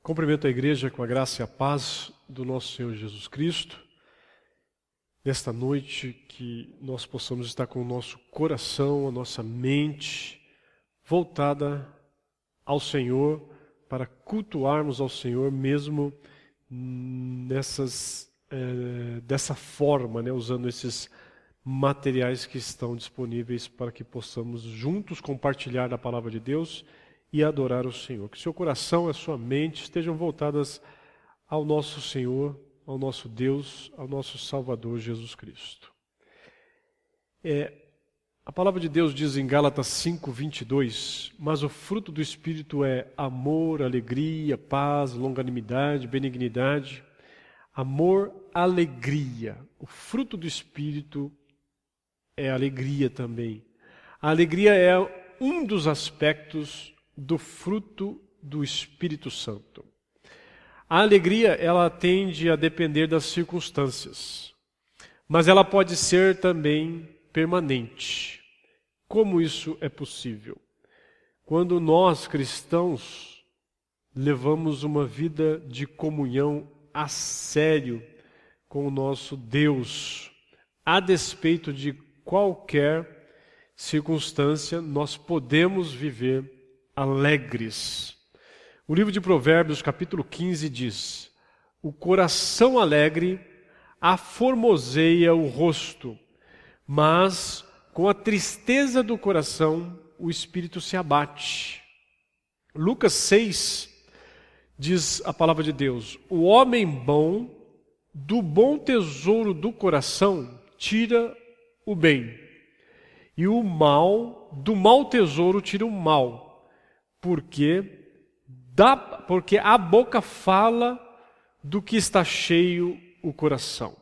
Cumprimento a igreja com a graça e a paz do nosso Senhor Jesus Cristo. Nesta noite que nós possamos estar com o nosso coração, a nossa mente voltada ao Senhor, para cultuarmos ao Senhor mesmo dessa forma, usando esses materiais que estão disponíveis para que possamos juntos compartilhar da palavra de Deus e adorar o Senhor. Que seu coração e a sua mente estejam voltadas ao nosso Senhor, ao nosso Deus, ao nosso Salvador Jesus Cristo. A palavra de Deus diz em Gálatas 5:22, mas o fruto do Espírito é amor, alegria, paz, longanimidade, benignidade. Amor, alegria. O fruto do Espírito é alegria também. A alegria é um dos aspectos do fruto do Espírito Santo. A alegria, ela tende a depender das circunstâncias, mas ela pode ser também permanente. Como isso é possível? Quando nós, cristãos, levamos uma vida de comunhão a sério com o nosso Deus, a despeito de qualquer circunstância, nós podemos viver alegres. O livro de Provérbios, capítulo 15, diz: o coração alegre aformoseia o rosto, mas com a tristeza do coração o espírito se abate. Lucas 6, diz a palavra de Deus: o homem bom, do bom tesouro do coração, tira o bem, e o mal, do mau tesouro, tira o mal. Porque a boca fala do que está cheio o coração.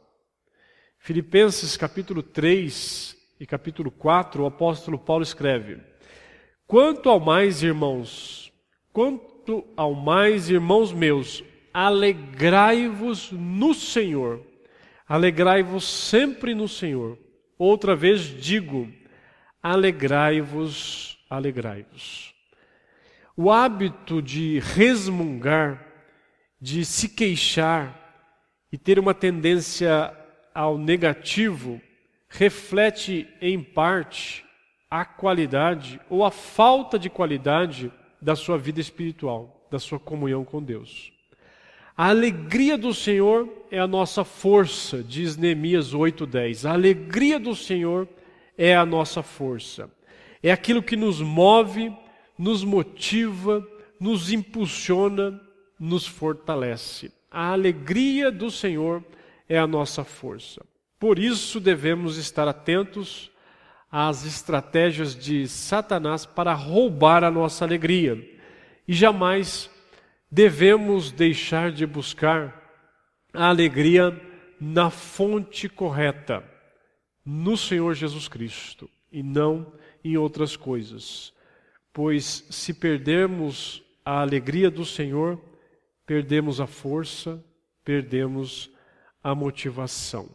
Filipenses capítulo 3 e capítulo 4, o apóstolo Paulo escreve: Quanto ao mais, irmãos meus, alegrai-vos no Senhor. Alegrai-vos sempre no Senhor. Outra vez digo, alegrai-vos, alegrai-vos. O hábito de resmungar, de se queixar e ter uma tendência ao negativo, reflete em parte a qualidade ou a falta de qualidade da sua vida espiritual, da sua comunhão com Deus. A alegria do Senhor é a nossa força, diz Neemias 8:10. A alegria do Senhor é a nossa força. É aquilo que nos move, nos motiva, nos impulsiona, nos fortalece. A alegria do Senhor é a nossa força. Por isso devemos estar atentos às estratégias de Satanás para roubar a nossa alegria. E jamais devemos deixar de buscar a alegria na fonte correta, no Senhor Jesus Cristo, e não em outras coisas. Pois se perdermos a alegria do Senhor, perdemos a força, perdemos a motivação.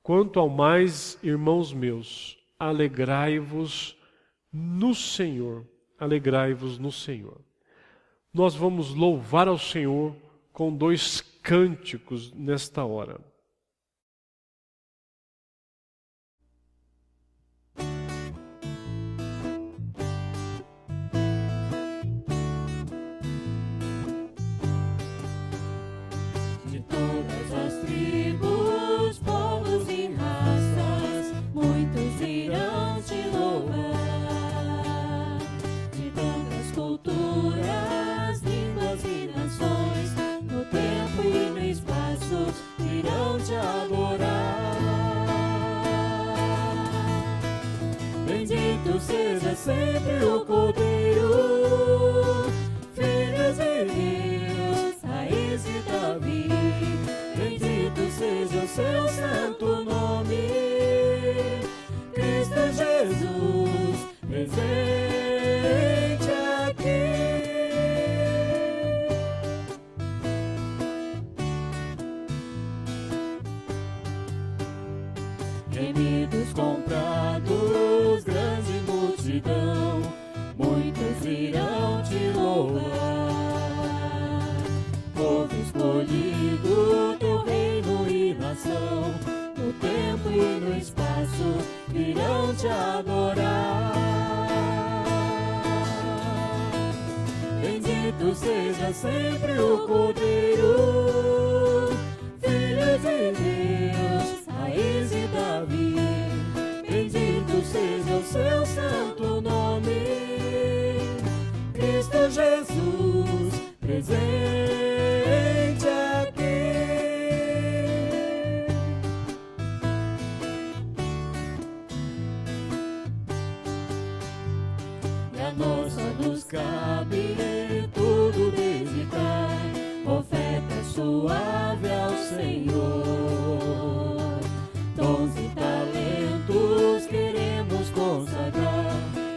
Quanto ao mais, irmãos meus, alegrai-vos no Senhor. Alegrai-vos no Senhor. Nós vamos louvar ao Senhor com 2 cânticos nesta hora. Seja sempre o Cordeiro, filhos de Deus, raiz de Davi. Bendito seja o seu santo nome, Cristo Jesus, presente aqui. Remidos comprados, grande multidão, muitos irão te louvar. Bendito seja sempre o Cordeiro, Filho de Deus, raiz de Davi. Bendito seja o seu santo nome, Cristo Jesus, presente aqui. E a nós só nos cabe tudo dedicar, oferta suave ao Senhor. Dons e talentos queremos consagrar,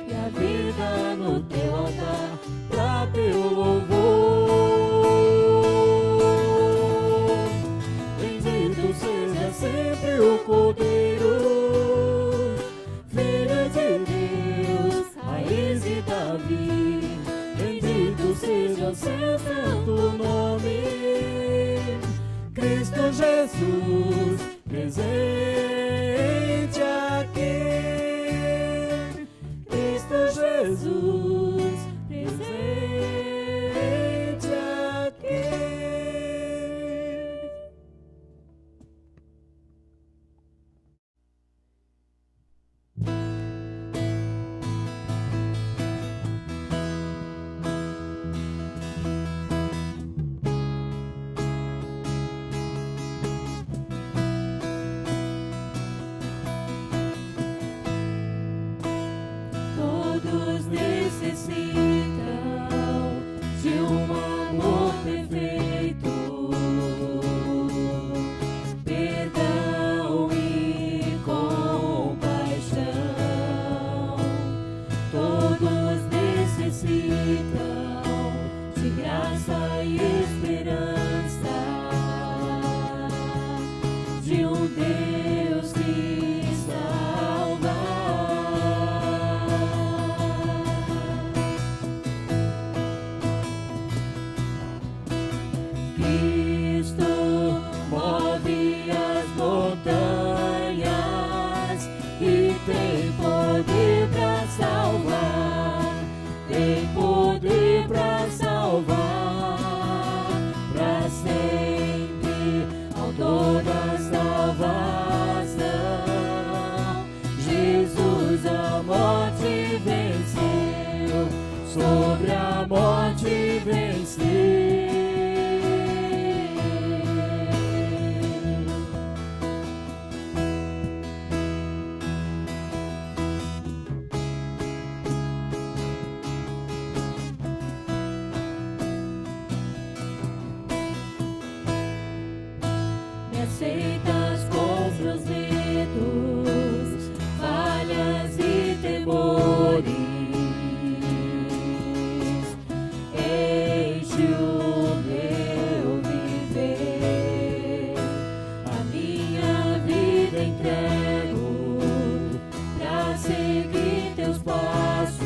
e a vida no teu altar, pra teu louvor. Bendito seja sempre o Cordeiro, Filho de Deus, raiz de Davi. Bendito seja o seu santo nome, Cristo Jesus, presente aqui. Cristo Jesus, presente aqui. Todos necessitam de um amor perfeito, perdão e compaixão. Todos necessitam de graça e esperança, de um Deus que salva. Cristo move as montanhas e tem poder para salvar, tem poder para salvar, para sempre, autor da salvação. Jesus a morte venceu, sobre a morte venceu. Me aceitas com os meus medos, falhas e temores. Enche o meu viver, a minha vida entrego pra seguir teus passos.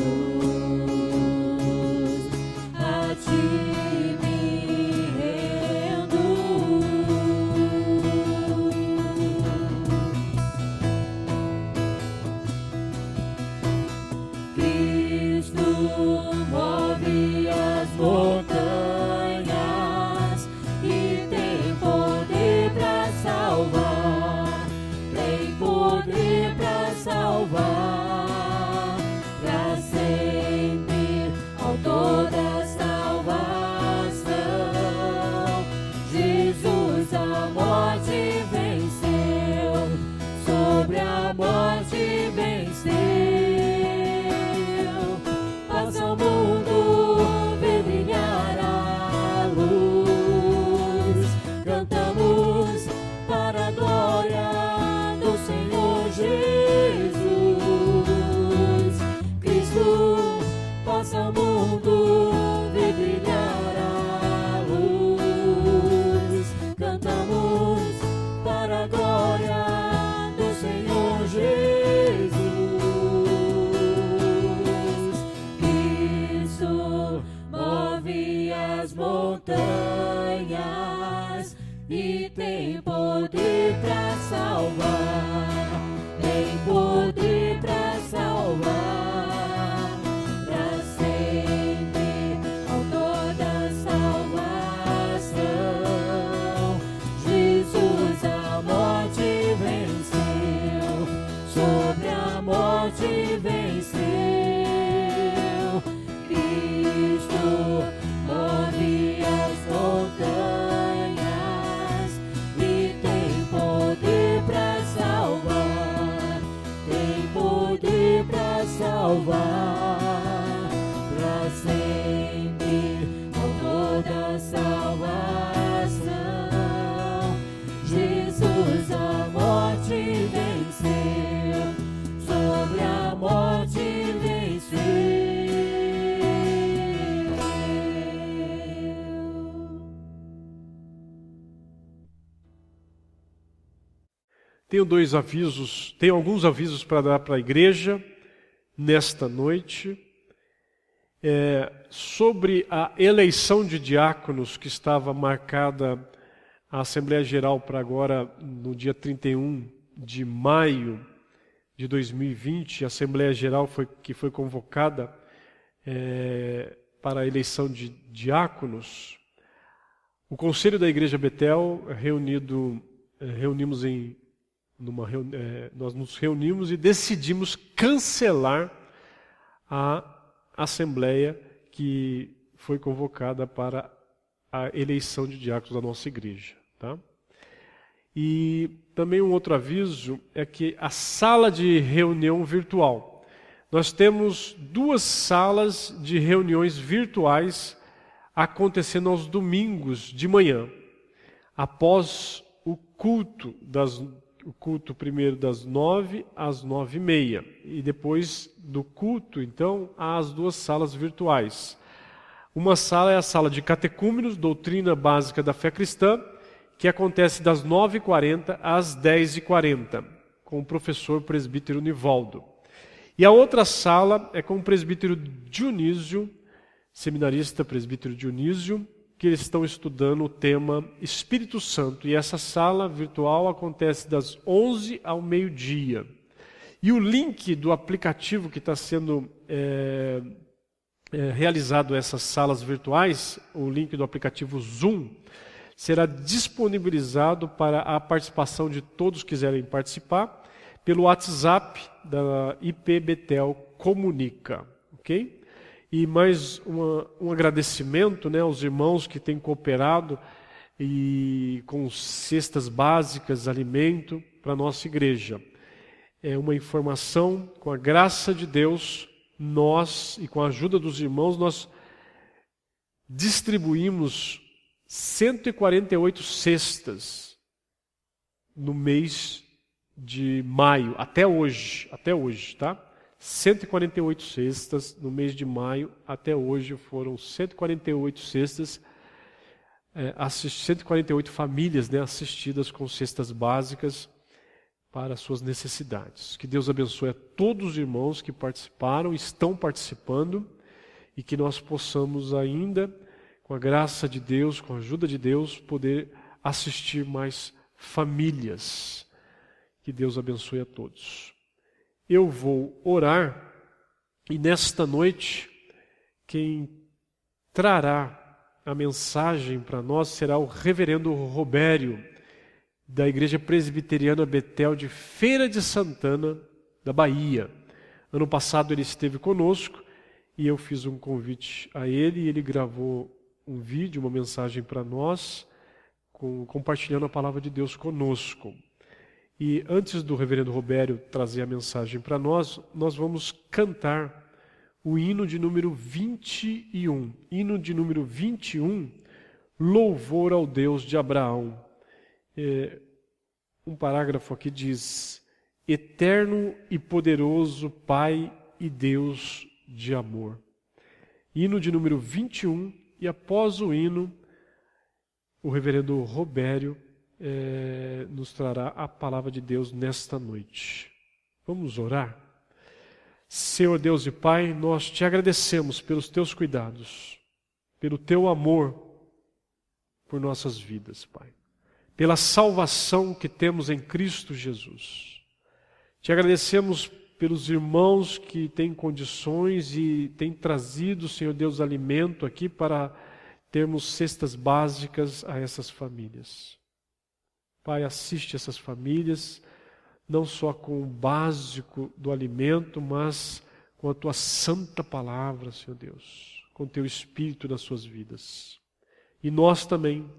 A ti me rendo. Cristo move as montanhas e tem poder para salvar, tem poder para salvar, para sempre, autor da salvação. Jesus a morte venceu, sobre a morte venceu. Faça o mundo ver brilhar a luz, cantamos para a glória do Senhor Jesus. Cristo, faça o mundo ver brilhar a luz, cantamos para a glória do Senhor Jesus. Cristo move as montanhas e tem poder para salvar, tem poder para salvar, para sempre, autor da Tenho alguns avisos para dar para a igreja nesta noite. Sobre a eleição de diáconos que estava marcada a Assembleia Geral para agora, no dia 31 de maio de 2020, a Assembleia Geral que foi convocada para a eleição de diáconos. O Conselho da Igreja Betel, nós nos reunimos e decidimos cancelar a Assembleia que foi convocada para a eleição de diáconos da nossa igreja. Tá? E também um outro aviso é que a sala de reunião virtual. Nós temos 2 salas de reuniões virtuais acontecendo aos domingos de manhã, após o culto primeiro das 9 às 9h30, e depois do culto, então, há as 2 salas virtuais. Uma sala é a sala de catecúmenos, doutrina básica da fé cristã, que acontece das 9h40 às 10h40, com o professor presbítero Nivaldo. E a outra sala é com o presbítero Dionísio, seminarista presbítero Dionísio, que eles estão estudando o tema Espírito Santo. E essa sala virtual acontece das 11 ao meio-dia. E o link do aplicativo que está sendo realizado essas salas virtuais, o link do aplicativo Zoom, será disponibilizado para a participação de todos que quiserem participar pelo WhatsApp da IP Betel Comunica, ok? E mais um agradecimento, né, aos irmãos que têm cooperado e com cestas básicas, alimento para a nossa igreja. É uma informação, com a graça de Deus, nós, e com a ajuda dos irmãos, nós distribuímos 148 cestas no mês de maio, até hoje, tá? 148 cestas no mês de maio, até hoje foram 148 cestas, 148 famílias, né, assistidas com cestas básicas para suas necessidades. Que Deus abençoe a todos os irmãos que participaram, estão participando, e que nós possamos ainda, com a graça de Deus, com a ajuda de Deus, poder assistir mais famílias. Que Deus abençoe a todos. Eu vou orar, e nesta noite, quem trará a mensagem para nós será o reverendo Robério, da Igreja Presbiteriana Betel de Feira de Santana, da Bahia. Ano passado ele esteve conosco, e eu fiz um convite a ele, e ele gravou um vídeo, uma mensagem para nós, compartilhando a palavra de Deus conosco. E antes do reverendo Robério trazer a mensagem para nós, nós vamos cantar o hino de número 21. Hino de número 21, Louvor ao Deus de Abraão. Um parágrafo aqui diz: Eterno e poderoso Pai e Deus de amor. Hino de número 21, e após o hino, o reverendo Robério nos trará a palavra de Deus nesta noite. Vamos orar? Senhor Deus e Pai, nós te agradecemos pelos teus cuidados, pelo teu amor por nossas vidas, Pai, pela salvação que temos em Cristo Jesus. Te agradecemos pelos irmãos que têm condições e têm trazido, Senhor Deus, alimento aqui para termos cestas básicas a essas famílias. Pai, assiste essas famílias, não só com o básico do alimento, mas com a Tua santa palavra, Senhor Deus, com o Teu Espírito nas suas vidas. E nós também,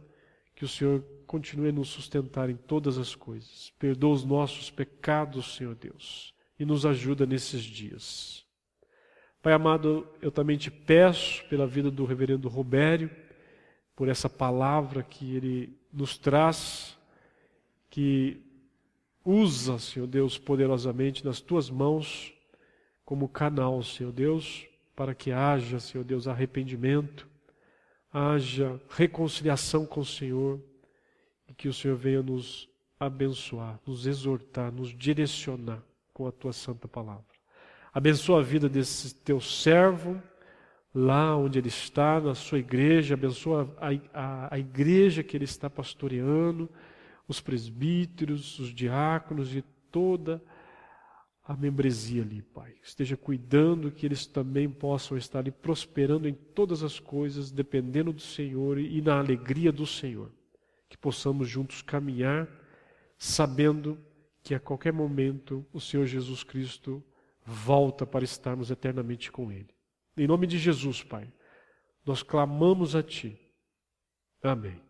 que o Senhor continue a nos sustentar em todas as coisas. Perdoa os nossos pecados, Senhor Deus, e nos ajuda nesses dias. Pai amado, eu também te peço pela vida do reverendo Robério, por essa palavra que ele nos traz, que usa, Senhor Deus, poderosamente nas Tuas mãos como canal, Senhor Deus, para que haja, Senhor Deus, arrependimento, haja reconciliação com o Senhor, e que o Senhor venha nos abençoar, nos exortar, nos direcionar com a tua santa palavra. Abençoa a vida desse teu servo, lá onde ele está, na sua igreja. Abençoa a igreja que ele está pastoreando, os presbíteros, os diáconos e toda a membresia ali, Pai. Esteja cuidando que eles também possam estar ali prosperando em todas as coisas, dependendo do Senhor e na alegria do Senhor. Que possamos juntos caminhar, sabendo que a qualquer momento o Senhor Jesus Cristo volta para estarmos eternamente com Ele. Em nome de Jesus, Pai, nós clamamos a Ti. Amém.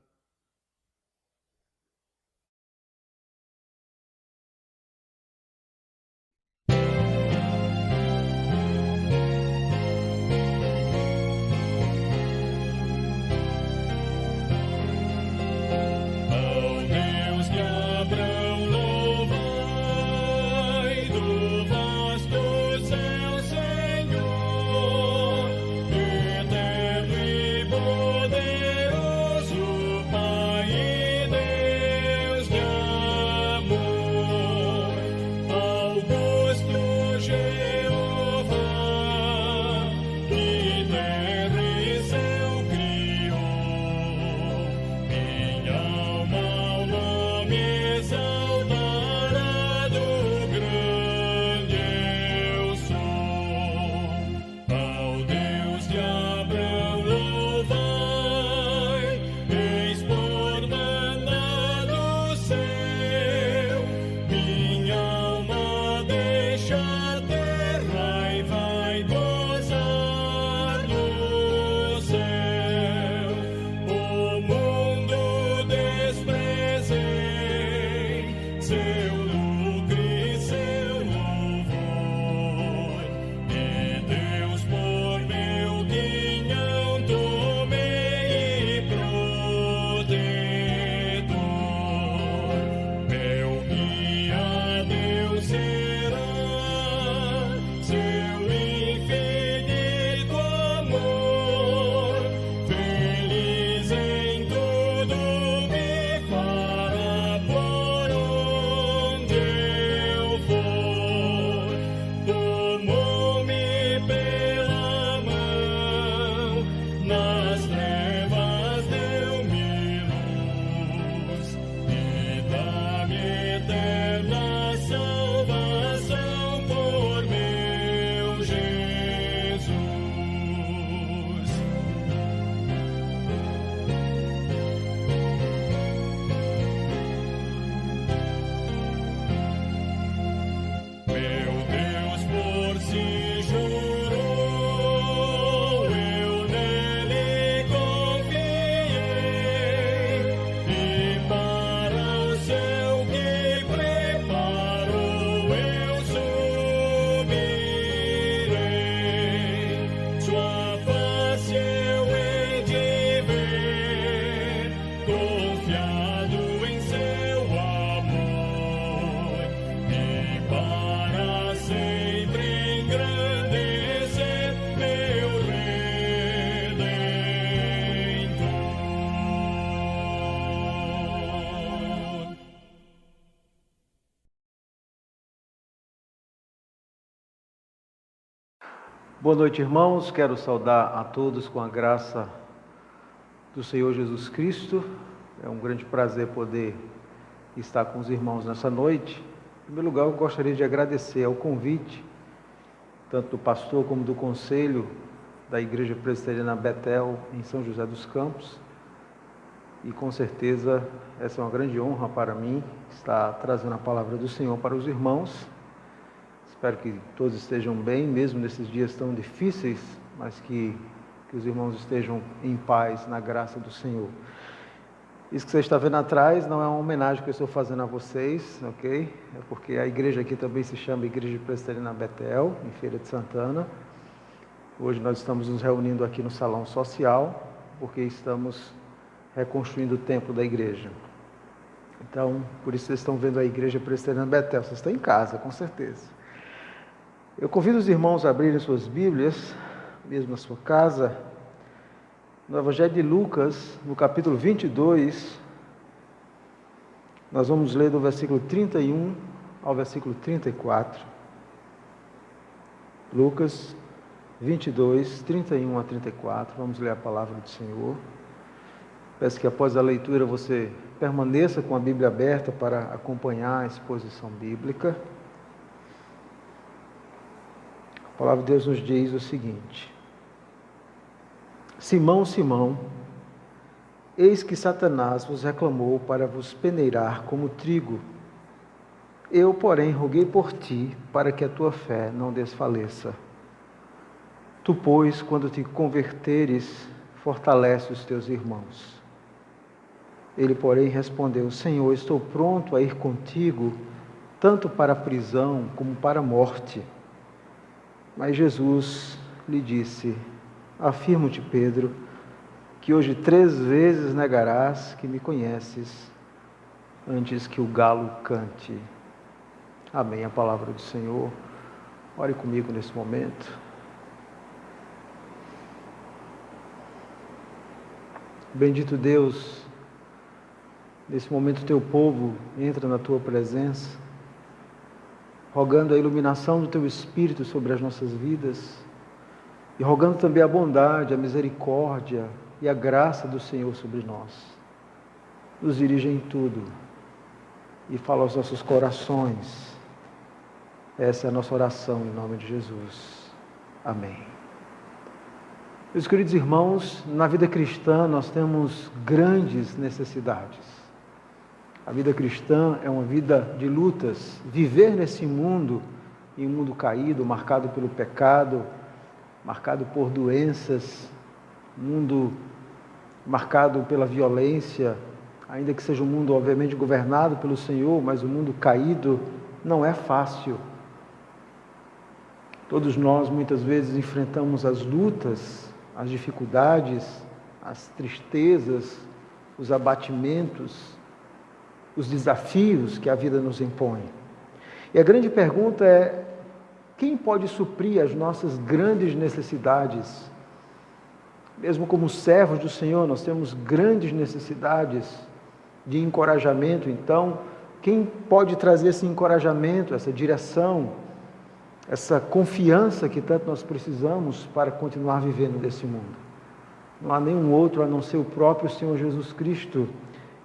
Boa noite, irmãos. Quero saudar a todos com a graça do Senhor Jesus Cristo. É um grande prazer poder estar com os irmãos nessa noite. Em primeiro lugar, eu gostaria de agradecer ao convite, tanto do pastor como do conselho da Igreja Presbiteriana Betel, em São José dos Campos. E com certeza essa é uma grande honra para mim, estar trazendo a palavra do Senhor para os irmãos. Espero que todos estejam bem, mesmo nesses dias tão difíceis, mas que os irmãos estejam em paz, na graça do Senhor. Isso que você está vendo atrás não é uma homenagem que eu estou fazendo a vocês, ok? É porque a igreja aqui também se chama Igreja Presbiteriana Betel, em Feira de Santana. Hoje nós estamos nos reunindo aqui no Salão Social, porque estamos reconstruindo o templo da igreja. Então, por isso vocês estão vendo a Igreja Presbiteriana Betel. Vocês estão em casa, com certeza. Eu convido os irmãos a abrirem suas Bíblias, mesmo na sua casa, no Evangelho de Lucas, no capítulo 22, Nós vamos ler do versículo 31 ao versículo 34. Lucas 22, 31 a 34. Vamos ler a palavra do Senhor. Peço que após a leitura você permaneça com a Bíblia aberta para acompanhar a exposição bíblica. A palavra de Deus nos diz o seguinte: Simão, Simão, eis que Satanás vos reclamou para vos peneirar como trigo. Eu, porém, roguei por ti, para que a tua fé não desfaleça. Tu, pois, quando te converteres, fortalece os teus irmãos. Ele, porém, respondeu: Senhor, estou pronto a ir contigo, tanto para a prisão como para a morte. Mas Jesus lhe disse: Afirmo-te, Pedro, que hoje 3 vezes negarás que me conheces, antes que o galo cante. Amém. A palavra do Senhor. Ore comigo nesse momento. Bendito Deus, nesse momento teu povo entra na tua presença, rogando a iluminação do teu Espírito sobre as nossas vidas e rogando também a bondade, a misericórdia e a graça do Senhor sobre nós. Nos dirige em tudo e fala aos nossos corações. Essa é a nossa oração em nome de Jesus. Amém. Meus queridos irmãos, na vida cristã nós temos grandes necessidades. A vida cristã é uma vida de lutas. Viver nesse mundo, em um mundo caído, marcado pelo pecado, marcado por doenças, mundo marcado pela violência, ainda que seja um mundo obviamente governado pelo Senhor, mas um mundo caído, não é fácil. Todos nós muitas vezes enfrentamos as lutas, as dificuldades, as tristezas, os abatimentos, os desafios que a vida nos impõe. E a grande pergunta é: quem pode suprir as nossas grandes necessidades? Mesmo como servos do Senhor, nós temos grandes necessidades de encorajamento. Então, quem pode trazer esse encorajamento, essa direção, essa confiança que tanto nós precisamos para continuar vivendo nesse mundo? Não há nenhum outro a não ser o próprio Senhor Jesus Cristo.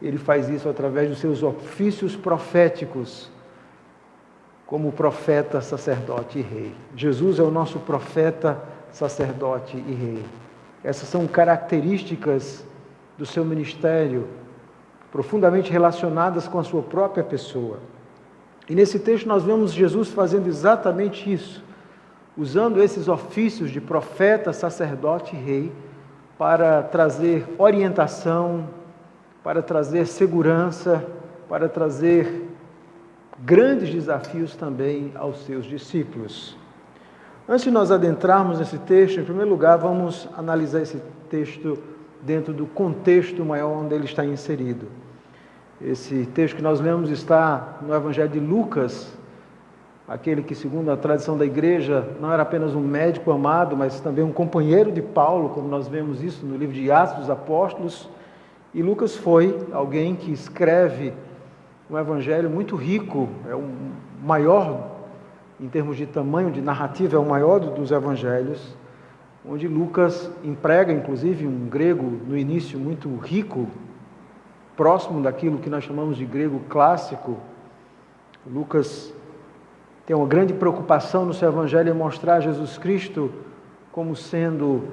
Ele faz isso através dos seus ofícios proféticos, como profeta, sacerdote e rei. Jesus é o nosso profeta, sacerdote e rei. Essas são características do seu ministério, profundamente relacionadas com a sua própria pessoa. E nesse texto nós vemos Jesus fazendo exatamente isso, usando esses ofícios de profeta, sacerdote e rei, para trazer orientação, para trazer segurança, para trazer grandes desafios também aos seus discípulos. Antes de nós adentrarmos nesse texto, em primeiro lugar, vamos analisar esse texto dentro do contexto maior onde ele está inserido. Esse texto que nós lemos está no Evangelho de Lucas, aquele que, segundo a tradição da igreja, não era apenas um médico amado, mas também um companheiro de Paulo, como nós vemos isso no livro de Atos dos Apóstolos. E Lucas foi alguém que escreve um evangelho muito rico, é o maior, em termos de tamanho, de narrativa, é o maior dos evangelhos, onde Lucas emprega, inclusive, um grego no início muito rico, próximo daquilo que nós chamamos de grego clássico. Lucas tem uma grande preocupação no seu evangelho em mostrar Jesus Cristo como sendo,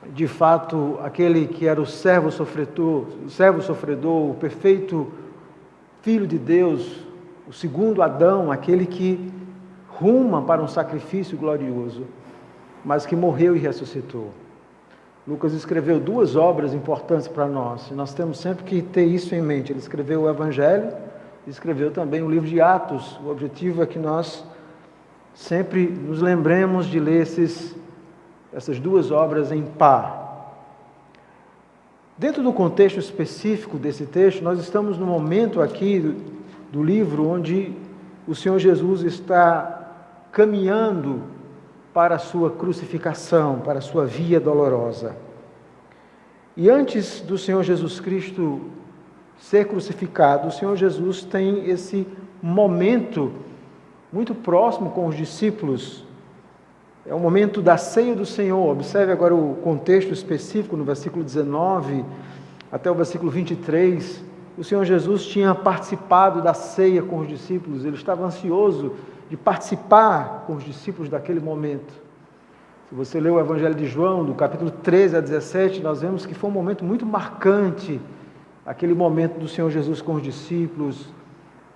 de fato, aquele que era o servo sofredor, o perfeito Filho de Deus, o segundo Adão, aquele que ruma para um sacrifício glorioso, mas que morreu e ressuscitou. Lucas escreveu 2 obras importantes para nós, e nós temos sempre que ter isso em mente. Ele escreveu o Evangelho, e escreveu também o livro de Atos. O objetivo é que nós sempre nos lembremos de ler essas 2 obras em par. Dentro do contexto específico desse texto, nós estamos no momento aqui do livro onde o Senhor Jesus está caminhando para a sua crucificação, para a sua via dolorosa. E antes do Senhor Jesus Cristo ser crucificado, o Senhor Jesus tem esse momento muito próximo com os discípulos. É o momento da ceia do Senhor. Observe agora o contexto específico no versículo 19 até o versículo 23. O Senhor Jesus tinha participado da ceia com os discípulos, ele estava ansioso de participar com os discípulos daquele momento. Se você ler o Evangelho de João, do capítulo 13 a 17, nós vemos que foi um momento muito marcante, aquele momento do Senhor Jesus com os discípulos,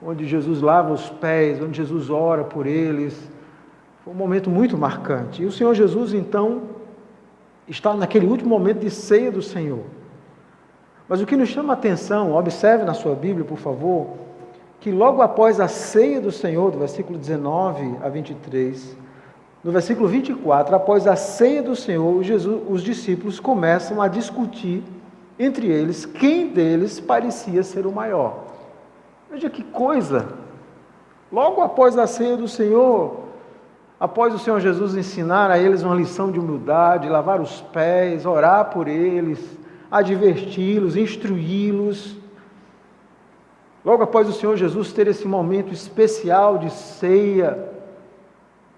onde Jesus lava os pés, onde Jesus ora por eles. Foi um momento muito marcante. E o Senhor Jesus, então, está naquele último momento de ceia do Senhor. Mas o que nos chama a atenção, observe na sua Bíblia, por favor, que logo após a ceia do Senhor, do versículo 19 a 23, no versículo 24, após a ceia do Senhor, os discípulos começam a discutir entre eles quem deles parecia ser o maior. Veja que coisa! Logo após a ceia do Senhor, após o Senhor Jesus ensinar a eles uma lição de humildade, lavar os pés, orar por eles, adverti-los, instruí-los, logo após o Senhor Jesus ter esse momento especial de ceia,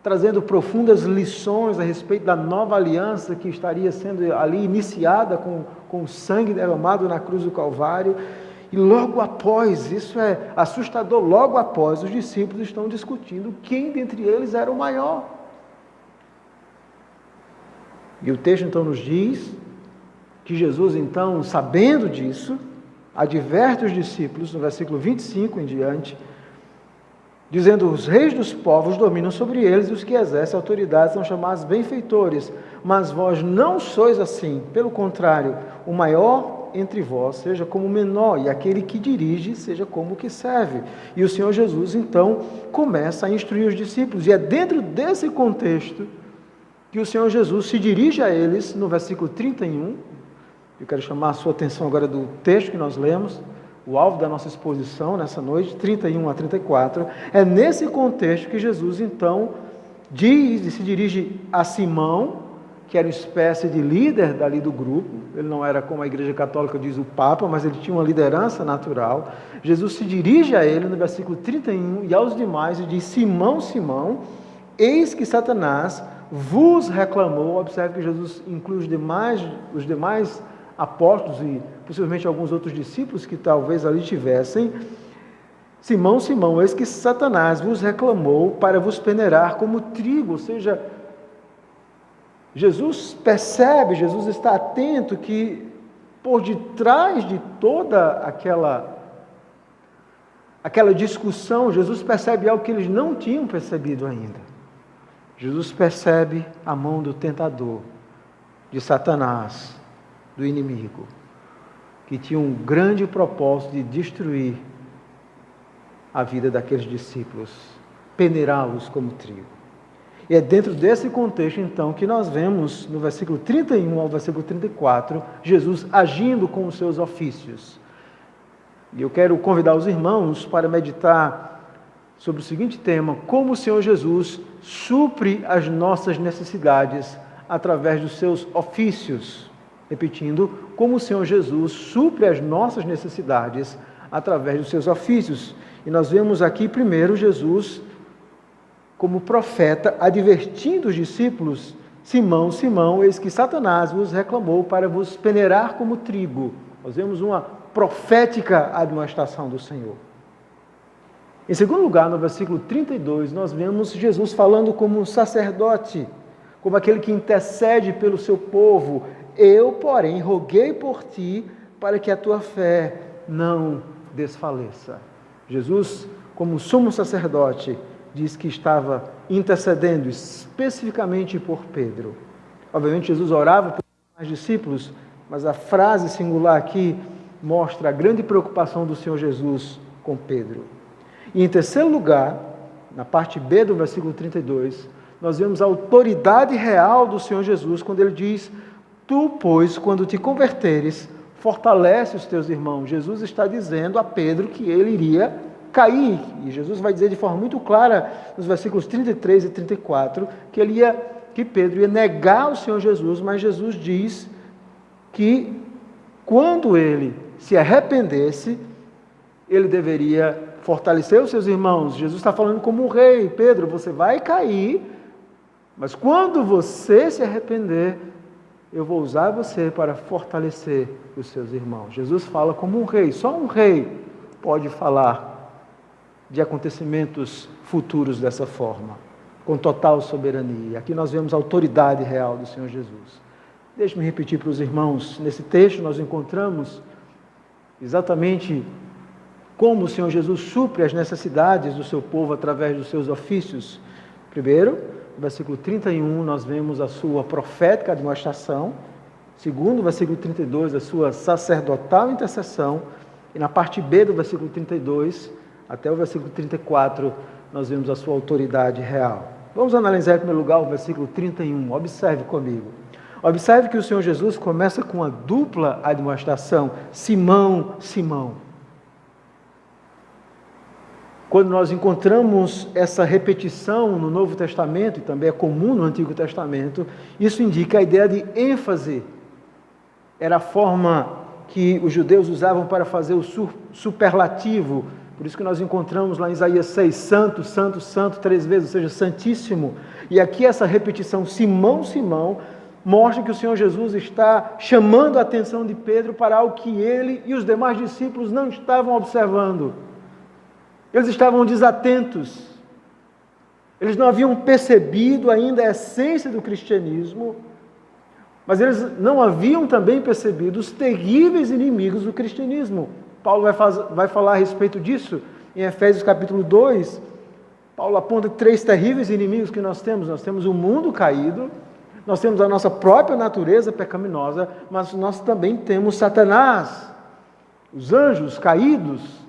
trazendo profundas lições a respeito da nova aliança que estaria sendo ali iniciada com o sangue derramado na cruz do Calvário, e logo após, isso é assustador, logo após os discípulos estão discutindo quem dentre eles era o maior. E o texto então nos diz que Jesus então, sabendo disso, adverte os discípulos, no versículo 25 em diante, dizendo: os reis dos povos dominam sobre eles, e os que exercem autoridade são chamados benfeitores, mas vós não sois assim, pelo contrário, o maior entre vós seja como o menor, e aquele que dirige seja como o que serve. E o Senhor Jesus então começa a instruir os discípulos, e é dentro desse contexto que o Senhor Jesus se dirige a eles no versículo 31, eu quero chamar a sua atenção agora do texto que nós lemos, o alvo da nossa exposição nessa noite, 31 a 34, é nesse contexto que Jesus então diz e se dirige a Simão, que era uma espécie de líder dali do grupo. Ele não era, como a Igreja Católica diz, o Papa, mas ele tinha uma liderança natural. Jesus se dirige a ele no versículo 31 e aos demais e diz: Simão, Simão, eis que Satanás vos reclamou. Observe que Jesus inclui os demais apóstolos e possivelmente alguns outros discípulos que talvez ali tivessem. Simão, Simão, eis que Satanás vos reclamou para vos peneirar como trigo. Ou seja, Jesus percebe, Jesus está atento que por detrás de toda aquela discussão, Jesus percebe algo que eles não tinham percebido ainda. Jesus percebe a mão do tentador, de Satanás, do inimigo, que tinha um grande propósito de destruir a vida daqueles discípulos, peneirá-los como trigo. E é dentro desse contexto, então, que nós vemos, no versículo 31 ao versículo 34, Jesus agindo com os seus ofícios. E eu quero convidar os irmãos para meditar sobre o seguinte tema: como o Senhor Jesus supre as nossas necessidades através dos seus ofícios. Repetindo, como o Senhor Jesus supre as nossas necessidades através dos seus ofícios. E nós vemos aqui primeiro Jesus como profeta, advertindo os discípulos: Simão, Simão, eis que Satanás vos reclamou para vos peneirar como trigo. Nós vemos uma profética admoestação do Senhor. Em segundo lugar, no versículo 32, nós vemos Jesus falando como um sacerdote, como aquele que intercede pelo seu povo. Eu, porém, roguei por ti para que a tua fé não desfaleça. Jesus, como sumo sacerdote, diz que estava intercedendo especificamente por Pedro. Obviamente, Jesus orava por mais discípulos, mas a frase singular aqui mostra a grande preocupação do Senhor Jesus com Pedro. E em terceiro lugar, na parte B do versículo 32, nós vemos a autoridade real do Senhor Jesus, quando ele diz: tu, pois, quando te converteres, fortalece os teus irmãos. Jesus está dizendo a Pedro que ele iria cair, e Jesus vai dizer de forma muito clara nos versículos 33 e 34 que Pedro ia negar o Senhor Jesus, mas Jesus diz que quando ele se arrependesse, ele deveria fortalecer os seus irmãos. Jesus está falando como um rei: Pedro, você vai cair, mas quando você se arrepender, eu vou usar você para fortalecer os seus irmãos. Jesus fala como um rei. Só um rei pode falar de acontecimentos futuros dessa forma, com total soberania. Aqui nós vemos a autoridade real do Senhor Jesus. Deixe-me repetir para os irmãos, nesse texto nós encontramos exatamente como o Senhor Jesus supre as necessidades do seu povo através dos seus ofícios. Primeiro, no versículo 31, nós vemos a sua profética admoestação. Segundo, no versículo 32, a sua sacerdotal intercessão. E na parte B do versículo 32, até o versículo 34, nós vemos a sua autoridade real. Vamos analisar em primeiro lugar o versículo 31. Observe comigo. Observe que o Senhor Jesus começa com uma dupla admoestação: Simão, Simão. Quando nós encontramos essa repetição no Novo Testamento, e também é comum no Antigo Testamento, isso indica a ideia de ênfase. Era a forma que os judeus usavam para fazer o superlativo. Por isso que nós encontramos lá em Isaías 6, santo, santo, santo, 3 vezes, ou seja, santíssimo. E aqui essa repetição, Simão, Simão, mostra que o Senhor Jesus está chamando a atenção de Pedro para algo que ele e os demais discípulos não estavam observando. Eles estavam desatentos. Eles não haviam percebido ainda a essência do cristianismo, mas eles não haviam também percebido os terríveis inimigos do cristianismo. Paulo vai falar a respeito disso em Efésios capítulo 2. Paulo aponta 3 terríveis inimigos que nós temos. Nós temos o mundo caído, nós temos a nossa própria natureza pecaminosa, mas nós também temos Satanás, os anjos caídos,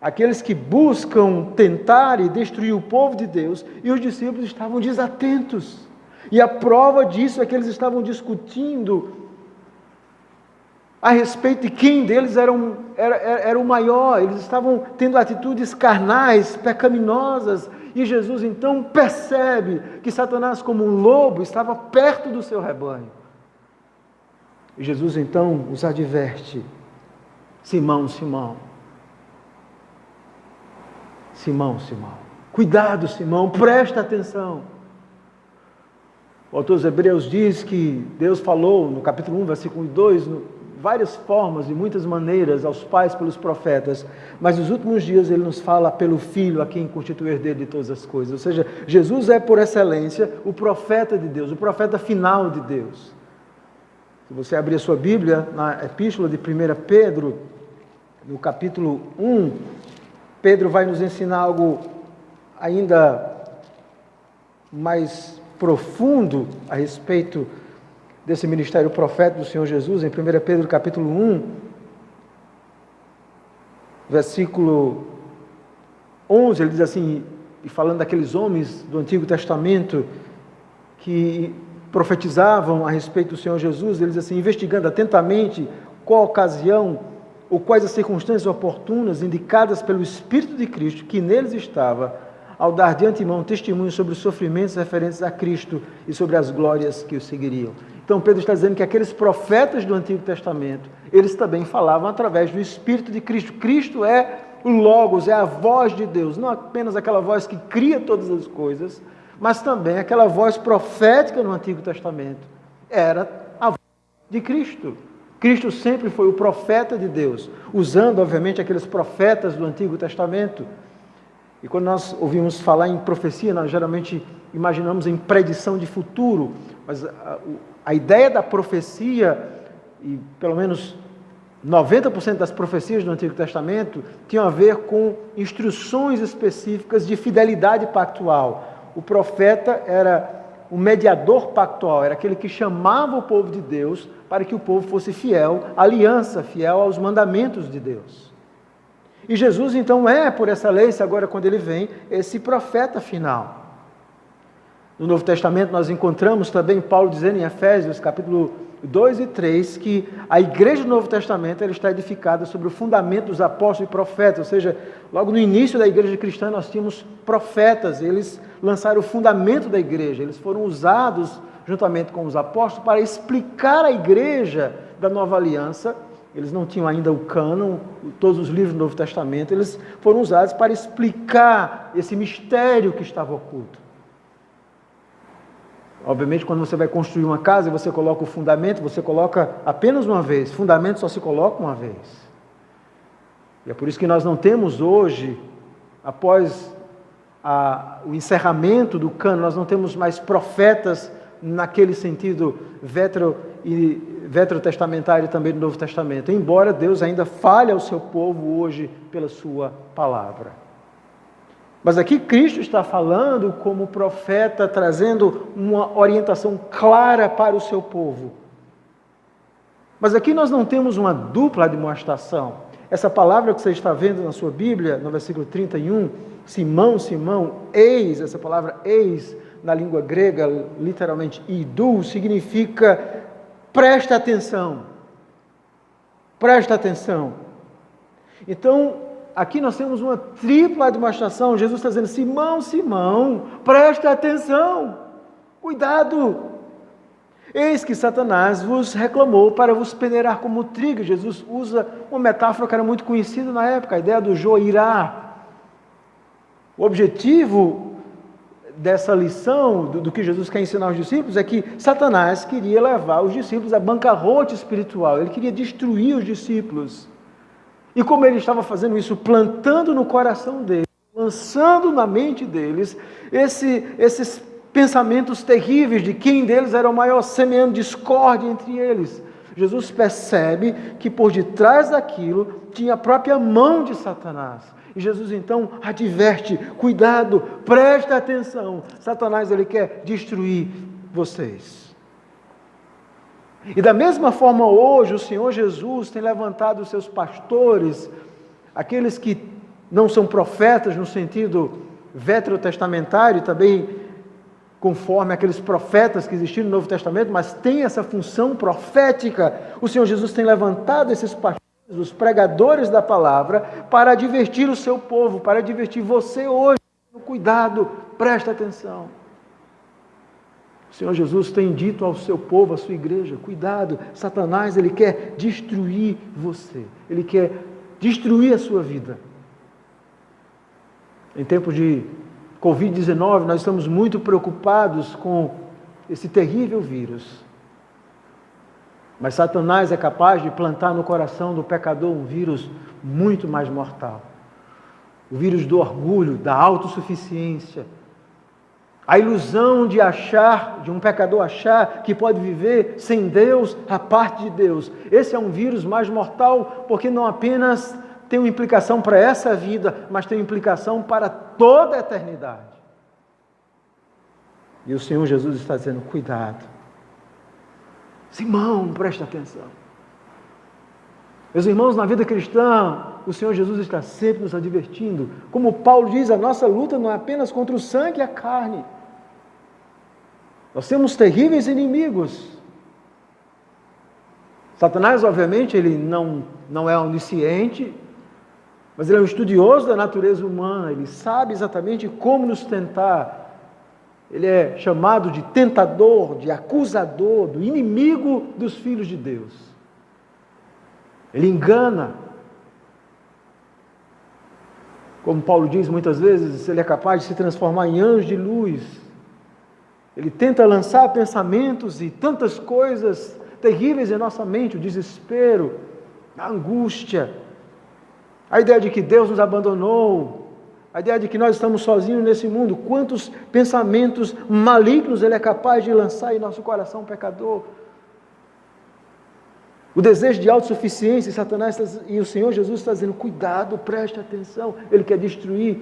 aqueles que buscam tentar e destruir o povo de Deus, e os discípulos estavam desatentos. E a prova disso é que eles estavam discutindo a respeito de quem deles era o maior. Eles estavam tendo atitudes carnais, pecaminosas, e Jesus então percebe que Satanás, como um lobo, estava perto do seu rebanho. E Jesus então os adverte: Simão, Simão, Simão, Simão, cuidado, Simão, presta atenção. O autor dos Hebreus diz que Deus falou no capítulo 1, versículo 2, várias formas, de muitas maneiras, aos pais pelos profetas, mas nos últimos dias ele nos fala pelo Filho, a quem constitui o herdeiro de todas as coisas. Ou seja, Jesus é por excelência o profeta de Deus, o profeta final de Deus. Se você abrir a sua Bíblia, na epístola de 1 Pedro, no capítulo 1, Pedro vai nos ensinar algo ainda mais profundo a respeito desse ministério profético do Senhor Jesus. Em 1 Pedro capítulo 1, versículo 11, ele diz assim, e falando daqueles homens do Antigo Testamento que profetizavam a respeito do Senhor Jesus, ele diz assim: investigando atentamente qual a ocasião ou quais as circunstâncias oportunas indicadas pelo Espírito de Cristo que neles estava, ao dar de antemão testemunho sobre os sofrimentos referentes a Cristo e sobre as glórias que o seguiriam. Então Pedro está dizendo que aqueles profetas do Antigo Testamento, eles também falavam através do Espírito de Cristo. Cristo é o Logos, é a voz de Deus, não apenas aquela voz que cria todas as coisas, mas também aquela voz profética no Antigo Testamento. Era a voz de Cristo. Cristo sempre foi o profeta de Deus, usando, obviamente, aqueles profetas do Antigo Testamento. E quando nós ouvimos falar em profecia, nós geralmente imaginamos em predição de futuro, mas a ideia da profecia, e pelo menos 90% das profecias do Antigo Testamento, tinham a ver com instruções específicas de fidelidade pactual. O profeta era o mediador pactual, era aquele que chamava o povo de Deus para que o povo fosse fiel à aliança, fiel aos mandamentos de Deus. E Jesus, então, é, por excelência, agora quando ele vem, esse profeta final. No Novo Testamento nós encontramos também Paulo dizendo em Efésios, capítulo 2 e 3, que a igreja do Novo Testamento ela está edificada sobre o fundamento dos apóstolos e profetas, ou seja, logo no início da igreja cristã nós tínhamos profetas, eles lançaram o fundamento da igreja, eles foram usados juntamente com os apóstolos para explicar a igreja da nova aliança eles não tinham ainda o cânon, todos os livros do Novo Testamento, eles foram usados para explicar esse mistério que estava oculto. Obviamente, quando você vai construir uma casa, você coloca o fundamento, você coloca apenas uma vez. Fundamento só se coloca uma vez. E é por isso que nós não temos hoje, após o encerramento do cânon, nós não temos mais profetas naquele sentido veterotestamentário também do Novo Testamento, embora Deus ainda fale ao seu povo hoje pela sua palavra. Mas aqui Cristo está falando como profeta, trazendo uma orientação clara para o seu povo. Mas aqui nós não temos uma dupla demonstração. Essa palavra que você está vendo na sua Bíblia, no versículo 31, Simão, Simão, eis, essa palavra eis, na língua grega, literalmente idou, significa presta atenção. Presta atenção. Então, aqui nós temos uma tripla demonstração. Jesus está dizendo, Simão, Simão, presta atenção, cuidado. Eis que Satanás vos reclamou para vos peneirar como trigo. Jesus usa uma metáfora que era muito conhecida na época, a ideia do joirá. O objetivo dessa lição, do que Jesus quer ensinar aos discípulos, é que Satanás queria levar os discípulos à bancarrota espiritual, ele queria destruir os discípulos. E como ele estava fazendo isso, plantando no coração deles, lançando na mente deles, esses pensamentos terríveis de quem deles era o maior, semeando discórdia entre eles. Jesus percebe que por detrás daquilo tinha a própria mão de Satanás. E Jesus então adverte, cuidado, presta atenção, Satanás ele quer destruir vocês. E da mesma forma hoje o Senhor Jesus tem levantado os seus pastores, aqueles que não são profetas no sentido veterotestamentário, também conforme aqueles profetas que existiram no Novo Testamento, mas tem essa função profética. O Senhor Jesus tem levantado esses pastores, os pregadores da palavra, para advertir o seu povo, para advertir você hoje. Cuidado, presta atenção. O Senhor Jesus tem dito ao seu povo, à sua igreja, cuidado, Satanás ele quer destruir você, ele quer destruir a sua vida. Em tempos de Covid-19, nós estamos muito preocupados com esse terrível vírus. Mas Satanás é capaz de plantar no coração do pecador um vírus muito mais mortal. O vírus do orgulho, da autossuficiência. A ilusão de um pecador achar que pode viver sem Deus, a parte de Deus. Esse é um vírus mais mortal, porque não apenas tem uma implicação para essa vida, mas tem implicação para toda a eternidade. E o Senhor Jesus está dizendo, cuidado. Simão, presta atenção. Meus irmãos, na vida cristã, o Senhor Jesus está sempre nos advertindo. Como Paulo diz, a nossa luta não é apenas contra o sangue e a carne. Nós temos terríveis inimigos. Satanás, obviamente, ele não é onisciente, mas ele é um estudioso da natureza humana, ele sabe exatamente como nos tentar. Ele é chamado de tentador, de acusador, do inimigo dos filhos de Deus. Ele engana. Como Paulo diz muitas vezes, ele é capaz de se transformar em anjo de luz. Ele tenta lançar pensamentos e tantas coisas terríveis em nossa mente, o desespero, a angústia, a ideia de que Deus nos abandonou, a ideia de que nós estamos sozinhos nesse mundo. Quantos pensamentos malignos ele é capaz de lançar em nosso coração pecador. O desejo de autossuficiência, Satanás e o Senhor Jesus está dizendo, cuidado, preste atenção, ele quer destruir